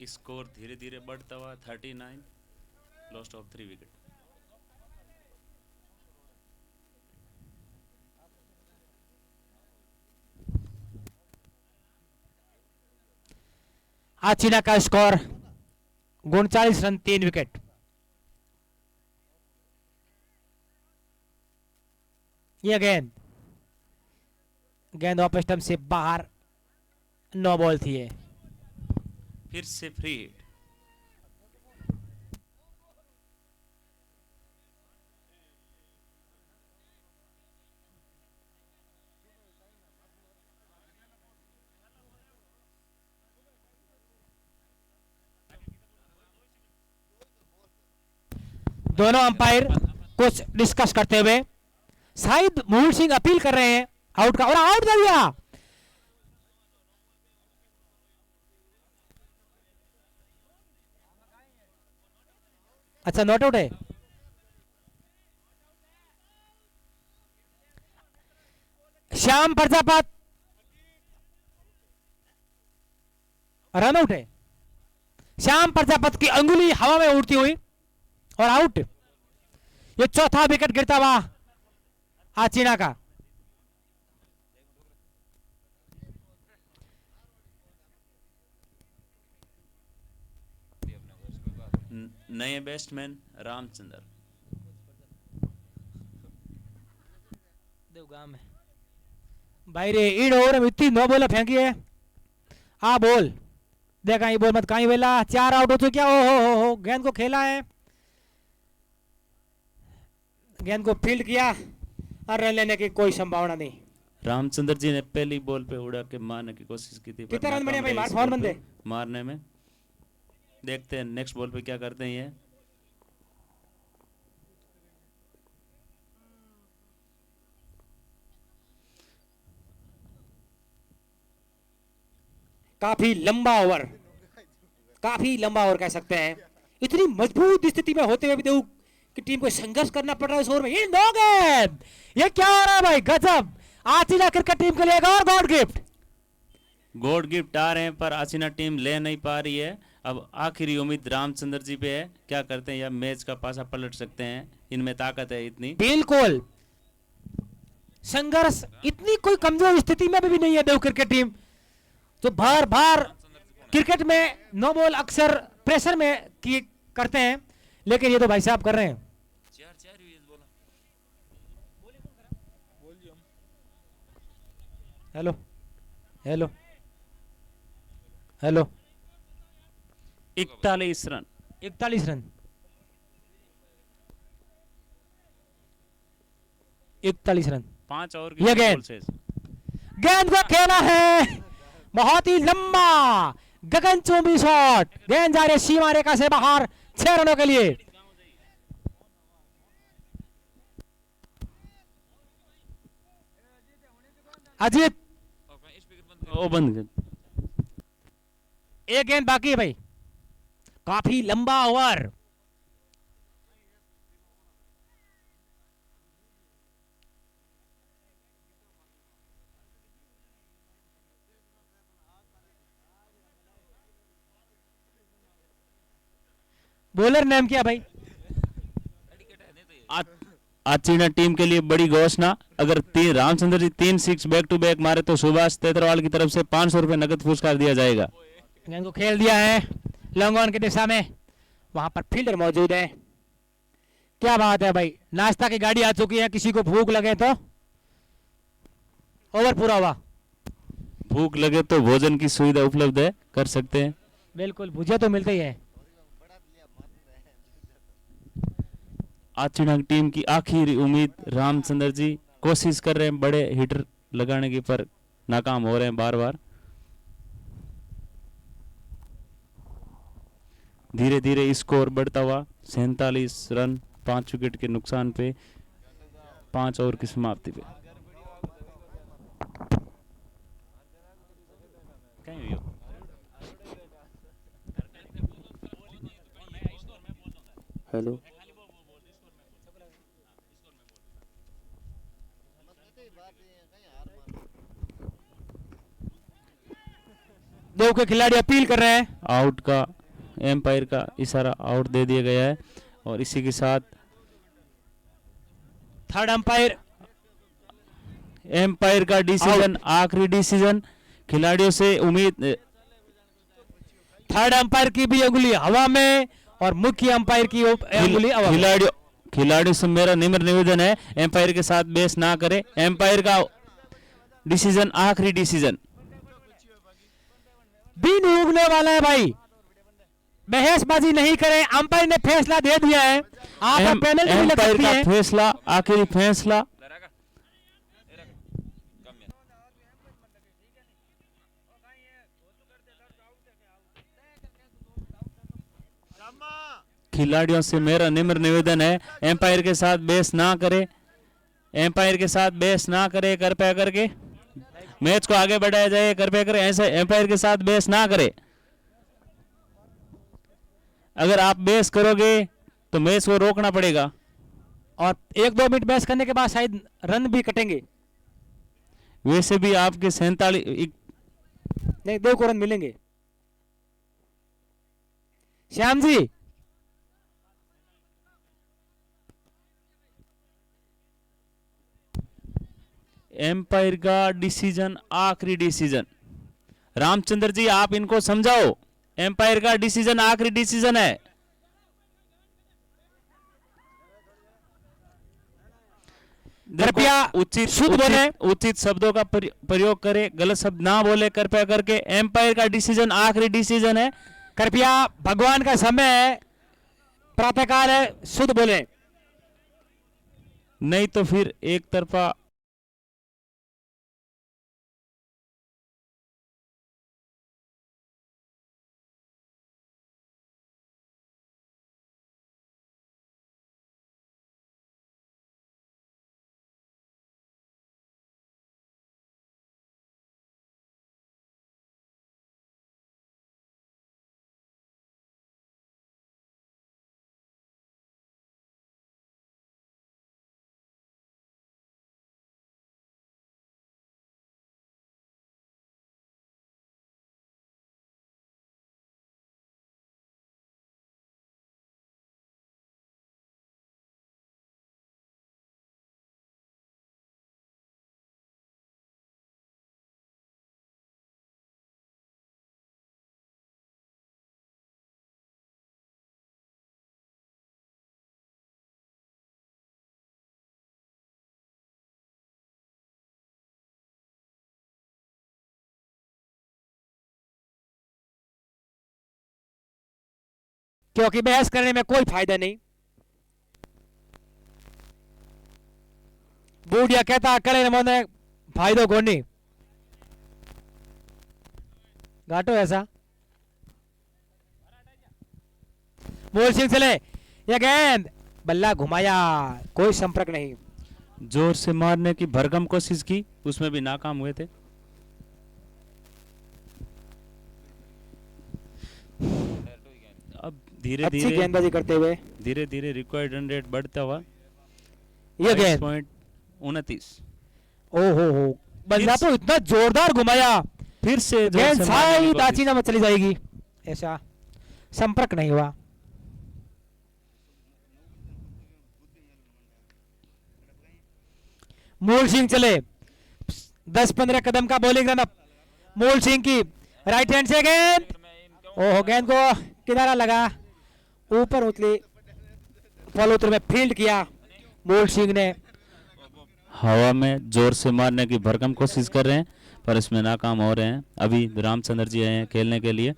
स्कोर धीरे धीरे बढ़ता हुआ 39, लॉस्ट ऑफ 3 विकेट। आज चीना का स्कोर 39 रन 3 विकेट। यह गेंद ऑफ स्टंप से बाहर, नो बॉल थी है। फिर से फ्री हिट। दोनों अंपायर कुछ डिस्कस करते हुए शायद मोहित सिंह अपील कर रहे हैं आउट का, और आउट कर दिया। अच्छा, नॉट आउट है। श्याम प्रजापत रन आउट है। श्याम प्रजापत की अंगुली हवा में उड़ती हुई और आउट। ये चौथा विकेट गिरता हुआ आचीना का। नए बैट्समैन रामचंद्र। देवगाम में बाहरे इन ओवर में इतनी नो बॉल फेंकी है। आ बॉल देखा, ये बॉल मत कहीं वेला। 4 आउट हो चुके। हो गेंद को खेला है, गेंद को फील्ड किया और रन लेने की कोई संभावना नहीं। रामचंद्र जी ने पहली बॉल पे उड़ा के मारने की कोशिश की थी, पर कितना रन नाकाम बने भाई? रहे मार इस फोन बॉल बंदे। पे मारने में। देखते हैं नेक्स्ट बॉल पे क्या करते हैं ये। काफी लंबा ओवर, काफी लंबा ओवर कह सकते हैं। इतनी मजबूत स्थिति में होते हुए भी देखो कि टीम को संघर्ष करना पड़ रहा है इस ओवर में। ये नो गेंद, ये क्या हो रहा है भाई? गजब। आचीना क्रिकेट टीम के लिए एक और गॉड गिफ्ट। गॉड गिफ्ट आ रहे हैं पर आसीना टीम ले नहीं पा रही है। अब आखिरी उम्मीद रामचंद्र जी पे है, क्या करते हैं या मैच का पासा पलट सकते हैं। इनमें ताकत है इतनी। बिल्कुल संघर्ष, इतनी कोई कमजोर स्थिति में भी नहीं है देव क्रिकेट टीम। तो बार बार क्रिकेट में नो बॉल अक्सर प्रेशर में की करते हैं, लेकिन ये तो भाई साहब कर रहे हैं। Hello hello hello 41 run. 41 run, 41 run. 5 over ये की गेंद। बॉल शेष। गेंद को खेला है, बहुत ही लंबा गगनचुंबी शॉट। गेंद जा रही है सीमा रेखा से बाहर 6 रनों के लिए। अजीत, ओ बंद कर। एक गेंद बाकी है भाई। काफी लंबा ओवर। बॉलर नेम क्या भाई? आचीना टीम के लिए बड़ी घोषणा। अगर Ramchandra ji 3 6 back to back मारे तो सुभाष तेतरवाल की तरफ से 500 रुपए नगद पुरस्कार दिया जाएगा। गेंद को खेल दिया है लॉन्ग ऑन की दिशा में। वहां पर फील्डर मौजूद है। क्या बात है भाई, नाश्ता की गाड़ी आ चुकी है। किसी को भूख लगे तो ओवर पूरा हुआ। भूख लगे तो भोजन की सुविधा उपलब्ध है, कर सकते हैं। बिल्कुल, भुजिया तो मिलते ही है। आचीना टीम की आखिरी उम्मीद रामचंद्र जी कोशिश कर रहे हैं बड़े हिटर लगाने की, पर नाकाम हो रहे हैं बार बार। धीरे धीरे स्कोर बढ़ता हुआ 47 रन 5 विकेट के नुकसान पे 5 ओवर की समाप्ति पे। हेलो, देव के खिलाड़ी अपील कर रहे हैं। आउट का एम्पायर का इशारा आउट दे दिया गया है और इसी के साथ थर्ड अंपायर एम्पायर का डिसीजन, आखिरी डिसीजन। खिलाड़ियों से उम्मीद, थर्ड अंपायर की भी अंगुली हवा में और मुख्य अंपायर की अंगुली हवा में। खिलाड़ियों से मेरा निम्र निवेदन है एम्पायर के साथ बहस ना करें। एम्पायर का डिसीजन आखिरी डिसीजन। दिन उगने वाला है भाई, बहसबाजी नहीं करें। अंपायर ने फैसला दे दिया है। आप पेनल्टी भी लग एम्पायर सकती का है। फैसला, आखिरी फैसला। खिलाड़ियों से मेरा निम्र निवेदन है, एम्पायर के साथ बहस ना करे, एम्पायर के साथ बहस ना करे, कृपया करके मैच को आगे बढ़ाया जाए, कृपया करके ऐसे एम्पायर के साथ बहस ना करे। अगर आप बहस करोगे तो मैच को रोकना पड़ेगा। और 1-2 मिनट बहस करने के बाद शायद रन भी कटेंगे। वैसे भी आपके 47 नहीं, 2 को रन मिलेंगे। श्याम जी, एम्पायर का डिसीजन आखिरी डिसीजन। रामचंद्र जी आप इनको समझाओ, एम्पायर का डिसीजन आखिरी डिसीजन है। कृपया उचित शुद्ध बोले। उचित शब्दों का प्रयोग करें, गलत शब्द ना बोले कृपया करके। एम्पायर का डिसीजन आखिरी डिसीजन है। कृपया भगवान का समय है, प्रातःकाल है, शुद्ध बोले। नहीं तो फिर एक तरफा क्योंकि बहस करने में कोई फायदा नहीं। बूढ़िया कहता करे मोने फायदो को नहीं घाटो ऐसा। मूल सिंह चले, ये गेंद बल्ला घुमाया, कोई संपर्क नहीं। जोर से मारने की भरकम कोशिश की, उसमें भी नाकाम हुए थे। अब धीरे अच्छी धीरे गेंदबाजी करते हुए रिक्वायर्ड रन रेट बढ़ता हुआ। ये गेंद 29। ओहो, बल्ला तो इतना जोरदार घुमाया, फिर से जोर गेंद से मारने की शायद कोशिश। आचीना में चली जाएगी, ऐसा संपर्क नहीं हुआ। मूल सिंह चले, 10-15 कदम का बॉलिंग रन अप। मूल सिंह की राइट हैंड से गेंद, ओहो गेंद को किनारा लगा, ऊपर उछली, फॉलोथ्रू में फील्ड किया मूल सिंह ने। हवा में जोर से मारने की भरकम कोशिश कर रहे हैं पर इसमें नाकाम हो रहे हैं। अभी रामचंद्र जी आए हैं खेलने के लिए।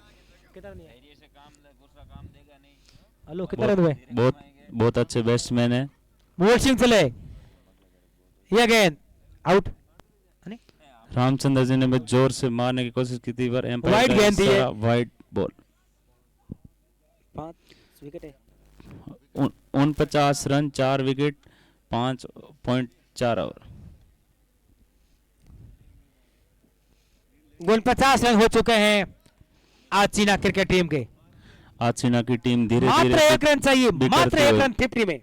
हेलो, कितना रन हुए? बहुत अच्छे बैट्समैन हैं। मूल सिंह चले, यह गेंद आउट। रामचंद्र जी ने भी जोर से मारने की कोशिश की थी पर एम्पायर वाइड का गेंद थी ये। इशारा, वाइड बॉल। 5 विकेट है। 49 रन, 4 विकेट, 5.4 ओवर। 49 रन हो चुके हैं आज चीना क्रिकेट टीम के। आज चीना की टीम धीरे मात्र धीरे 1 रन चाहिए, बिखरती मात्र 1 हुई। रन 50 में।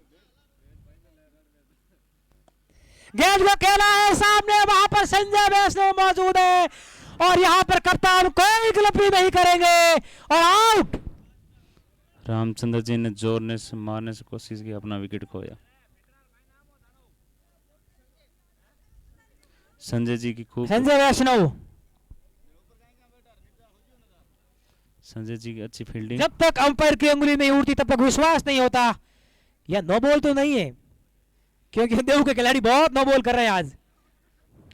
गेंद को खेला है सामने, वहां पर संजय वैष्णव मौजूद है और यहां पर कप्तान कोई गिरफ्तारी नहीं करेंगे और आउट। रामचंद्र जी ने जोर से मारने से कोशिश की, अपना विकेट खोया। संजय जी की खूब, संजय वैष्णव, संजय जी की अच्छी फील्डिंग। जब तक अंपायर की उंगली नहीं उड़ती तब तक विश्वास नहीं होता। यह नो बॉल तो नहीं है, क्योंकि देव के खिलाड़ी बहुत नो बॉल कर रहे हैं आज।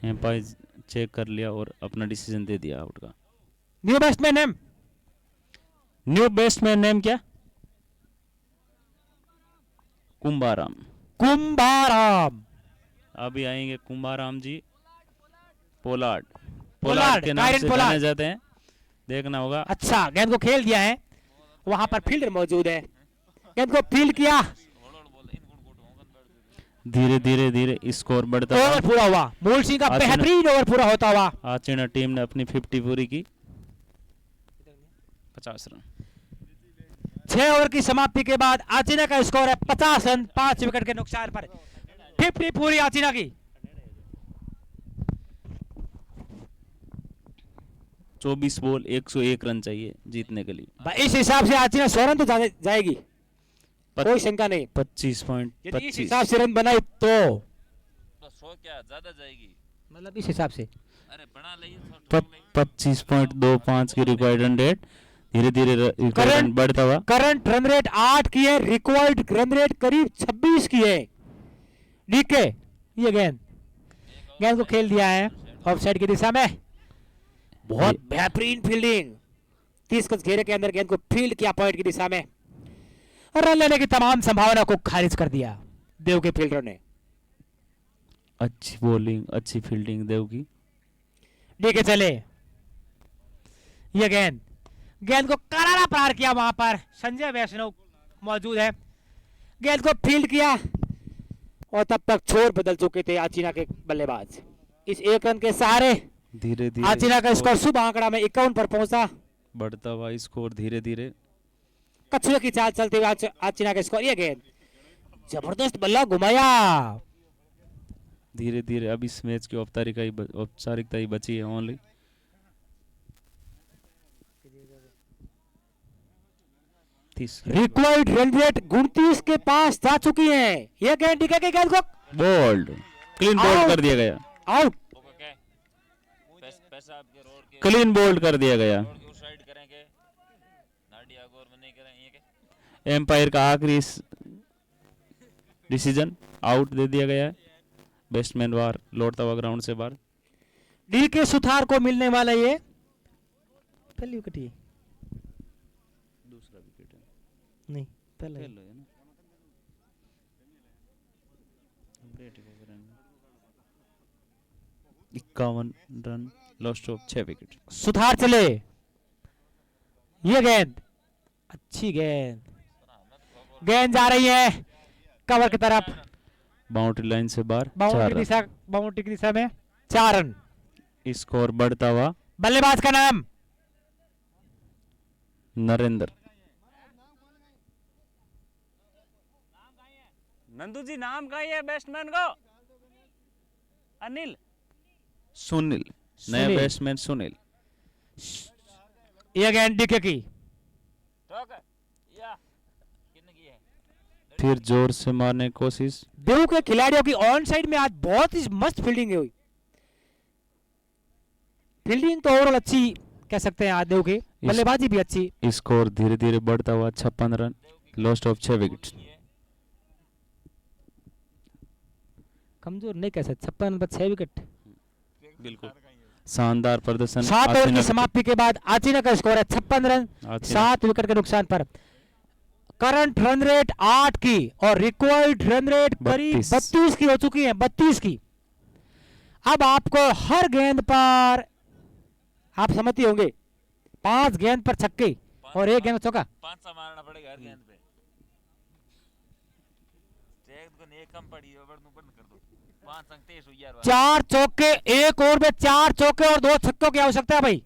एम्पायर चेक कर लिया और अपना डिसीजन दे दिया आउट का। New batsman name, new batsman name क्या? कुंभाराम। कुंभाराम। अभी आएंगे कुंभाराम जी। पोलार्ड, पोलार्ड, के नाम कायरन से पोलार्ड। जाने जाते हैं, देखना होगा। अच्छा, गेंद को खेल दिया है, वहां पर फील्डर मौजूद है। गेंद को फील्ड किया, धीरे धीरे धीरे स्कोर बढ़ता ओवर हुआ पूरा हुआ। मूल सिंह का आचिना- बेहतरीन ओवर पूरा होता हुआ। आचिना टीम ने अपनी 50 पूरी की। 50 रन। 6 ओवर की समाप्ति के बाद आचिना का स्कोर है 50 रन 5 विकेट के नुकसान पर। 50 पूरी आचिना की। 24 बॉल 101 रन चाहिए जीतने के लिए। इस हिसाब से आचिना 100 रन तो जाएगी, कोई शंका नहीं। 25.25 यदि इस हिसाब से रन बनाई तो 100 क्या ज्यादा जाएगी। मतलब इस हिसाब से अरे बना लिए 25.25 की रिक्वायर्ड रन रेट। धीरे धीरे रन बढ़ता हुआ। करंट रन रेट 8 की है, रिक्वायर्ड रन रेट करीब 26 की है। डीके ये गेंद को खेल दिया है ऑफसाइड की दिशा में। बहुत बेहतरीन फील्डिंग, 30 गज घेरे के अंदर गेंद को फील्ड किया पॉइंट की दिशा में, रन लेने की तमाम संभावना को खारिज कर दिया देव के फील्डर ने। अच्छी बॉलिंग, अच्छी फील्डिंग देव की। डीके चले, ये गेंद को करारा पार किया, वहां पर संजय वैष्णव मौजूद है। गेंद को फील्ड किया और तब तक छोर बदल चुके थे आचिना के बल्लेबाज। इस एक रन के सहारे धीरे धीरे आचिना का स्कोर शुभ आंकड़ा में 51 पर पहुंचा। बढ़ता हुआ स्कोर धीरे धीरे। कछुए की चाल चलते हुए आचिना का स्कोर। ये गेंद जबरदस्त बल्ला घुमाया। धीरे धीरे अब इस मैच की औपचारिकता ही बची है ओनली। रिक्वायर्ड रन रेट 29 के पास जा चुकी है। ये गेंद डीके की गेंद को बोल्ड, क्लीन बोल्ड कर दिया गया। आउट। पैसा आपके रोड के क्लीन बोल्ड कर दिया गया। रोड के उस साइड करेंगे, नाडिया गोर में नहीं करेंगे के। एम्पायर का आखिरी डिसीजन आउट दे दिया गया है। बैट्समैन बाहर लौटता हुआ ग्राउंड से बाहर। डीके सुथार को मिलने वाला ये पहली विकेट। ये दूसरा विकेट है। नहीं पहला खेल लो है ना। अपडेट ही कर रहे हैं। 51 रन, लॉस्ट ऑफ 6 विकेट। सुधार चले। ये गेंद अच्छी गेंद जा रही है कवर की तरफ। बाउंड्री लाइन से बाहर। बाउंड्री की दिशा में 4 रन। स्कोर बढ़ता हुआ। बल्लेबाज का नाम नरेंद्र। नंदू जी नाम का है बैट्समैन को। अनिल। सुनील, नया सुनील। बैट्समैन सुनील। ये गेंद डीके की। फिर जोर से मारने की कोशिश। देव के खिलाड़ियों की ऑन साइड में आज बहुत ही मस्त फील्डिंग हुई। फील्डिंग तो ओवरऑल अच्छी कह सकते हैं आज देव की, बल्लेबाजी भी अच्छी। स्कोर धीरे धीरे बढ़ता हुआ। 56 रन, लॉस्ट ऑफ 6 विकेट। कमजोर नहीं कह सकते, 56 रन पर 6 विकेट। बिल्कुल शानदार प्रदर्शन। 7 ओवर आचिना की समाप्ति के बाद आचिना का स्कोर है 56 रन आचिना। 7 विकेट के नुकसान पर। करंट रन रेट 8 की और रिक्वायर्ड रन रेट करीब 32 की हो चुकी है, 32 की। अब आपको हर गेंद पर आप समझते होंगे 5 गेंद पर छक्के और 1 गेंद पर चौका। 5 सा मारना पड़ेगा हर गेंद पे। चेक को नहीं कम पड़ी ओवर नु बंद कर दो। 5 संग 23 हो यार। 4 चौके, 1 ओवर में 4 चौके और 2 छक्कों की आवश्यकता है भाई,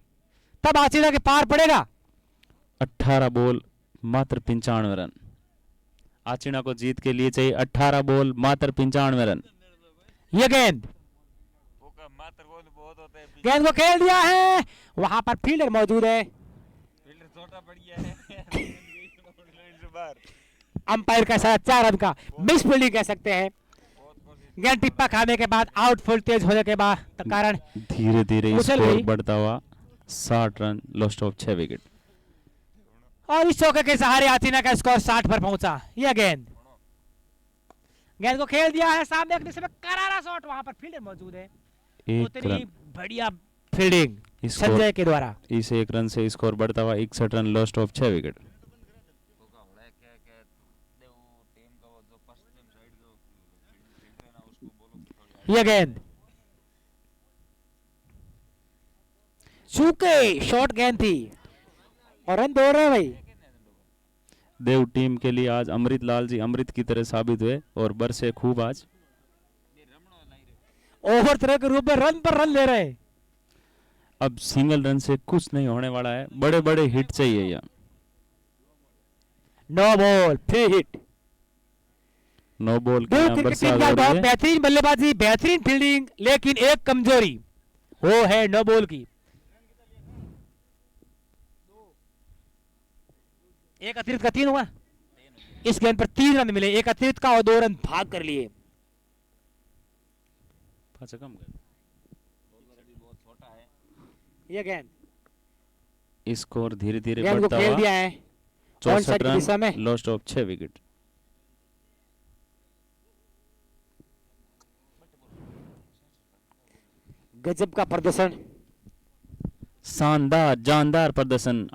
तब आचिना के पार पड़ेगा। 18 बॉल मात्र 95 रन। आचिना को जीत के लिए चाहिए 18 बॉल मात्र 95 रन। ये गेंद मात्र गोल बहुत होते हैं। गेंद को खेल दिया है, वहां पर फील्डर मौजूद है। फील्डर छोटा पड़ गया है। अंपायर का साथ 4 रन का मिस फील्डिंग कह सकते हैं। गेंद टिप्पा खाने के बाद आउटफील्ड तेज होने के बाद कारण धीरे धीरे उछल स्कोर गई। बढ़ता हुआ। 60 रन, लॉस्ट ऑफ 6 विकेट। और इस चौके के सहारे आचिना का स्कोर 60 पर पहुंचा। यह गेंद को खेल दिया है सामने एक दिशा में करारा शॉट, वहां पर फील्डर मौजूद है। 1 उतनी रन। बढ़िया फील्डिंग स्कोर संजय के द्वारा। इस 1 रन से स्कोर बढ़ता हुआ 61 रन, लॉस्ट ऑफ 6 विकेट। यह गेंद चूके शॉर्ट गेंद थी और रन दौड़ रहे हैं भाई। देव टीम के लिए आज अमृत लाल जी अमृत की तरह साबित हुए और बरसे खूब आज। ओवर तरह के रूप में रन पर रन ले रहे हैं। अब सिंगल रन से कुछ नहीं होने वाला है, बड़े बड़े हिट चाहिए यहाँ। No ball, 3 hit. No ball के देव यहाँ क्रिकेट बरसात टीम का हो रही बहुत है। बेहतरीन बल्लेबाजी, बेहतरीन फील्डिंग, लेकिन एक कमजोरी वो है नो बॉल की। एक अतिरिक्त का 3 हुआ, इस गेंद पर 3 रन मिले, एक अतिरिक्त का और 2 रन भाग कर लिए। पाँच कम गए। ये गेंद स्कोर धीरे धीरे गेंद को बढ़ता खेल हुआ। दिया है 64 की दिशा में। Run, lost of 6 wicket. गजब का प्रदर्शन, शानदार जानदार प्रदर्शन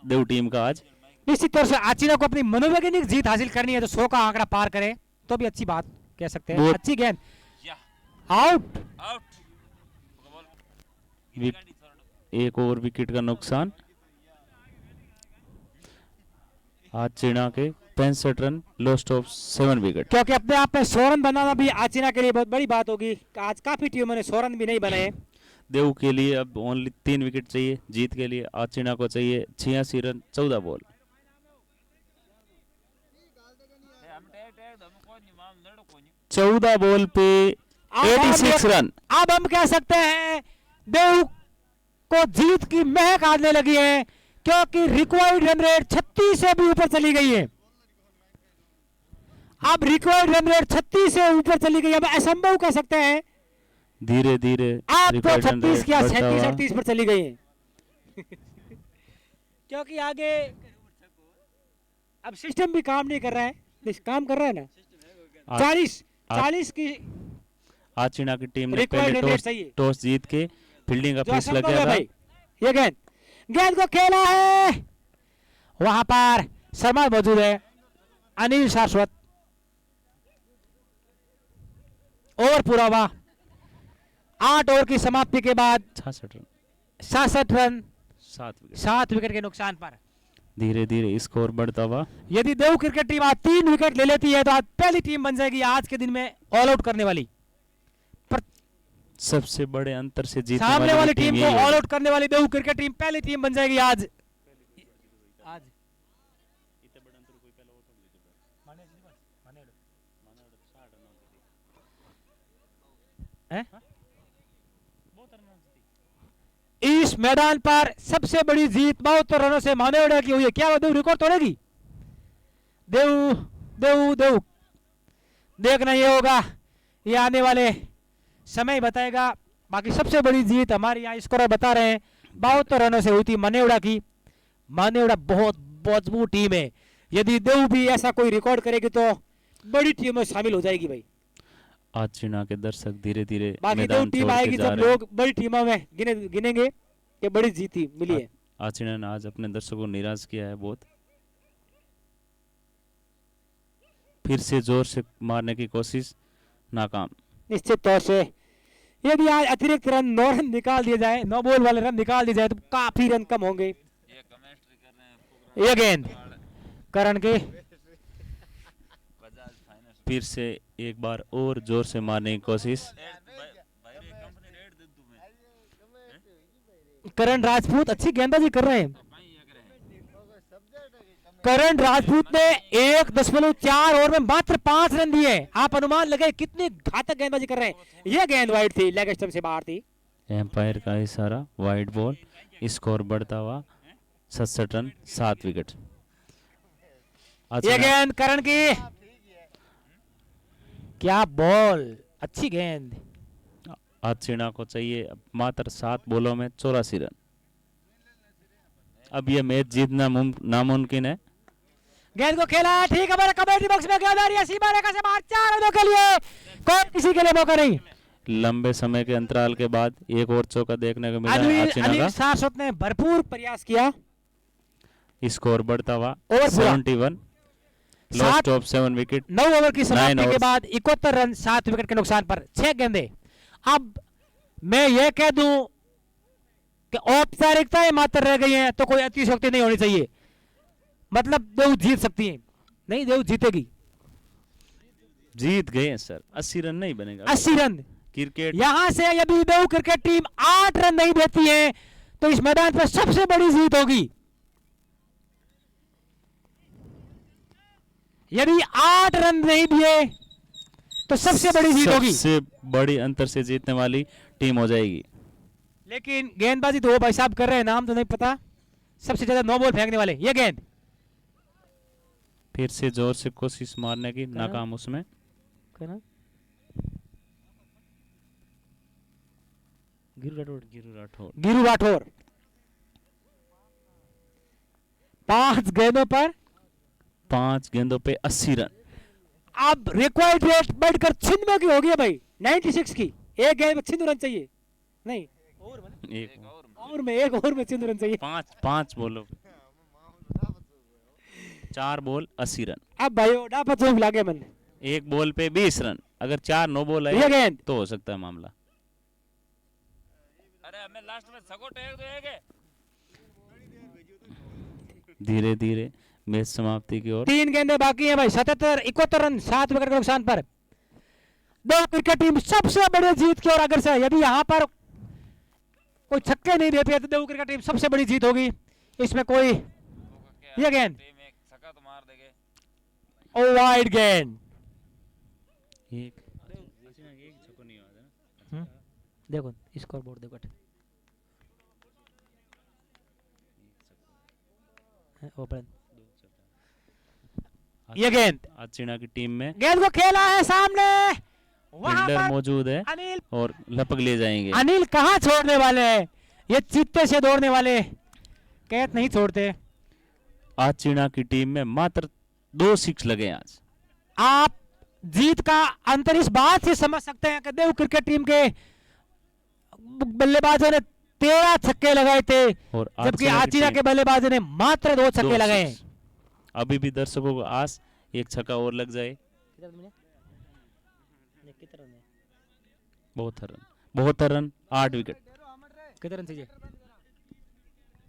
देव टीम का आज। निश्चित तौर से आचिना को अपनी मनोवैज्ञानिक जीत हासिल करनी है, तो 100 का आंकड़ा पार करे तो भी अच्छी बात कह सकते हैं। बहुत- अच्छी गेंद, या आउट। आउट एक ओवर विकेट का नुकसान। आज चीना के 65 रन, लॉस्ट ऑफ 7 विकेट। क्योंकि अपने आप में 100 रन बनाना भी आचिना के लिए बहुत बड़ी बात होगी। आज काफी टीमों ने 100 रन भी नहीं बनाए। देव के लिए अब ओनली 3 विकेट चाहिए जीत के लिए। आज चीना को चाहिए 86 रन, 14 बॉल। हम टेड हम कोई नहीं माम लड़ो कोई नहीं 14 बॉल पे अब हम 86 ये- रन। अब हम कह सकते हैं देव को जीत की महक आने लगी है, क्योंकि रिक्वायर्ड रन रेट 36 से भी ऊपर चली गई है। अब रिक्वायर्ड रन रेट 36 से ऊपर चली गई है, अब असंभव कह सकते हैं। धीरे धीरे आप तो रिकॉर्ड रन 36 रेट क्या बढ़ता 37 हुआ। 38 पर चली गई है। क्योंकि आगे अब सिस्टम भी काम नहीं कर रहा है, काम कर रहा है ना। आज- 40 की आज चीना की टीम ने Required पहले run rate सही है। टॉस जीत के फील्डिंग का जो फैसला असंभव किया है था। भाई। ये गेंद को खेला है, वहां पर शर्मा मौजूद है, अनिल शाश्वत। ओवर पूरा हुआ, 8 ओवर की समाप्ति के बाद 66 रन, 67 रन, 7 विकेट। 7 विकेट के नुकसान पर। धीरे धीरे स्कोर बढ़ता हुआ। यदि देव क्रिकेट टीम आज 3 विकेट ले लेती है तो आज पहली टीम बन जाएगी आज के दिन में ऑल आउट करने वाली। सबसे बड़े अंतर से जीतने सामने वाली टीम को यही ऑल है। आउट करने वाली देव क्रिकेट टीम पहली टीम बन जाएगी आज। हैं? इस मैदान पर सबसे बड़ी जीत 72 रनों से मानेवड़ा की हुई है। क्या वो देव रिकॉर्ड तोड़ेगी? देव देव देव देखना ये होगा, ये आने वाले समय बताएगा। बाकी सबसे बड़ी जीत हमारे यहाँ स्कोर बता रहे हैं 72 रनों से हुई थी मानेवड़ा की। मानेवड़ा बहुत मजबूत टीम है, यदि देव भी ऐसा कोई रिकॉर्ड करेगी तो बड़ी टीम में शामिल हो जाएगी भाई। आज चीना के दर्शक धीरे धीरे बाकी देव मैदान टीम छोड़ आएगी के जा जब रहे हैं। लोग बड़ी टीमों में गिनेंगे कि बड़ी जीती मिली है। आज चीना ने आज अपने दर्शकों को निराश किया है बहुत। फिर से जोर से मारने की कोशिश नाकाम। निश्चित तौर से यदि आज अतिरिक्त रन 9 रन निकाल दिए जाए, 9 बॉल वाले रन निकाल दिए जाए तो काफी रन कम होंगे। ये कमेंट्री कर रहे हैं ये गेंद करण के बजाज फाइनेंस फिर से एक बार और जोर से मारने की कोशिश। भाई रे कंपनी रेट दे दूं मैं करण राजपूत अच्छी गेंदबाजी कर रहे हैं। भाई ये करे करण राजपूत ने 1.4 ओवर में मात्र 5 रन दिए। आप अनुमान लगे कितनी घातक गेंदबाजी कर रहे हैं। यह गेंद वाइड थी, लेग स्टंप से बाहर थी। एम्पायर का इशारा, वाइड बॉल। स्कोर बढ़ता हुआ 67 रन, 7 विकेट। आज यह चीना- गेंद करण की, क्या बॉल, अच्छी गेंद। आज चीना को चाहिए मात्र 7 बॉलों में 84 रन। अब यह मैच जीतना नामुमकिन है। गेंद को खेला, ठीक है, हमारे कमेटी बॉक्स में गेंद आ रही है सीमा रेखा से बाहर, 4 रनों के लिए कोई किसी के लिए मौका नहीं। लंबे समय के अंतराल के बाद एक और चौका देखने को मिला है आज चीना अनिल का। शाश्वत ने भरपूर प्रयास किया। स्कोर बढ़ता हुआ ओवर पूरा। 71, लॉस्ट ऑफ 7 विकेट। 9 ओवर की समाप्ति 9 के overs। बाद 71 रन 7 विकेट के नुकसान पर 6 गेंदे। अब मैं यह कह दूं कि औपचारिकताएं मात्र रह गई हैं तो कोई अतिशयोक्ति नहीं होनी चाहिए। मतलब देव जीत सकती है। नहीं, देव जीतेगी। जीत गए हैं सर, 80 रन नहीं बनेगा 80 रन। क्रिकेट। यहां से यदि देव क्रिकेट टीम 8 रन नहीं देती है तो इस मैदान पर सबसे बड़ी जीत होगी। यदि 8 रन नहीं दिए तो सबसे बड़ी जीत होगी। सबसे बड़ी अंतर से जीतने वाली टीम हो जाएगी। लेकिन गेंदबाजी तो वो भाई साहब कर रहे हैं, नाम तो नहीं पता, सबसे ज्यादा 9 बॉल फेंकने वाले ये गेंद। फिर से जोर से कोशिश मारने की, नाकाम उसमें। गिरू राठौर 5 गेंदों पर 5 गेंदों पे 80 रन। अब रिक्वायर्ड रेट बढ़कर 96 की हो गई है भाई, 96 की। एक गेंद में 96 रन चाहिए, नहीं एक और में एक ओवर में 96 रन चाहिए। 5 बोलो, 4 बॉल 80 रन। अब भाई डापा तो लागे मन एक बॉल पे 20 रन, अगर 4 नो बॉल ये है गेंद तो हो सकता है मामला। अरे हमें लास्ट में सगो टेक देंगे। धीरे धीरे मैच समाप्ति की ओर। 3 गेंदें बाकी हैं भाई, 77-71 रन 7 विकेट के नुकसान पर दो क्रिकेट टीम सबसे बड़ी जीत की ओर अग्रसर है। यदि यहां पर कोई छक्के नहीं देती है तो देव क्रिकेट टीम सबसे बड़ी जीत होगी। इसमें कोई ये गेंद टीम एक छक्का तो मार देंगे। ओ वाइड गेंद। एक देखो स्कोर बोर्ड देखो, ओपन ये गेंद अचिना की टीम में गेंद को खेला है सामने, वहां फील्डर पर मौजूद है अनिल और लपक ले जाएंगे। अनिल कहाँ छोड़ने वाले हैं, ये चीते से दौड़ने वाले कैच नहीं छोड़ते। अचिना की टीम में मात्र 2 सिक्स लगे आज। आप जीत का अंतर इस बात से समझ सकते हैं कि देव क्रिकेट टीम के बल्लेबाजों ने 13 छक्के लगाए थे, और जबकि आचिना की आचिना टीम के बल्लेबाजों ने मात्र 2 छक्के 2 लगाए हैं। सिक्स। अभी भी दर्शकों को आस एक छक्का और लग जाए। बहुत रन 8 विकेट। कितने रन चाहिए?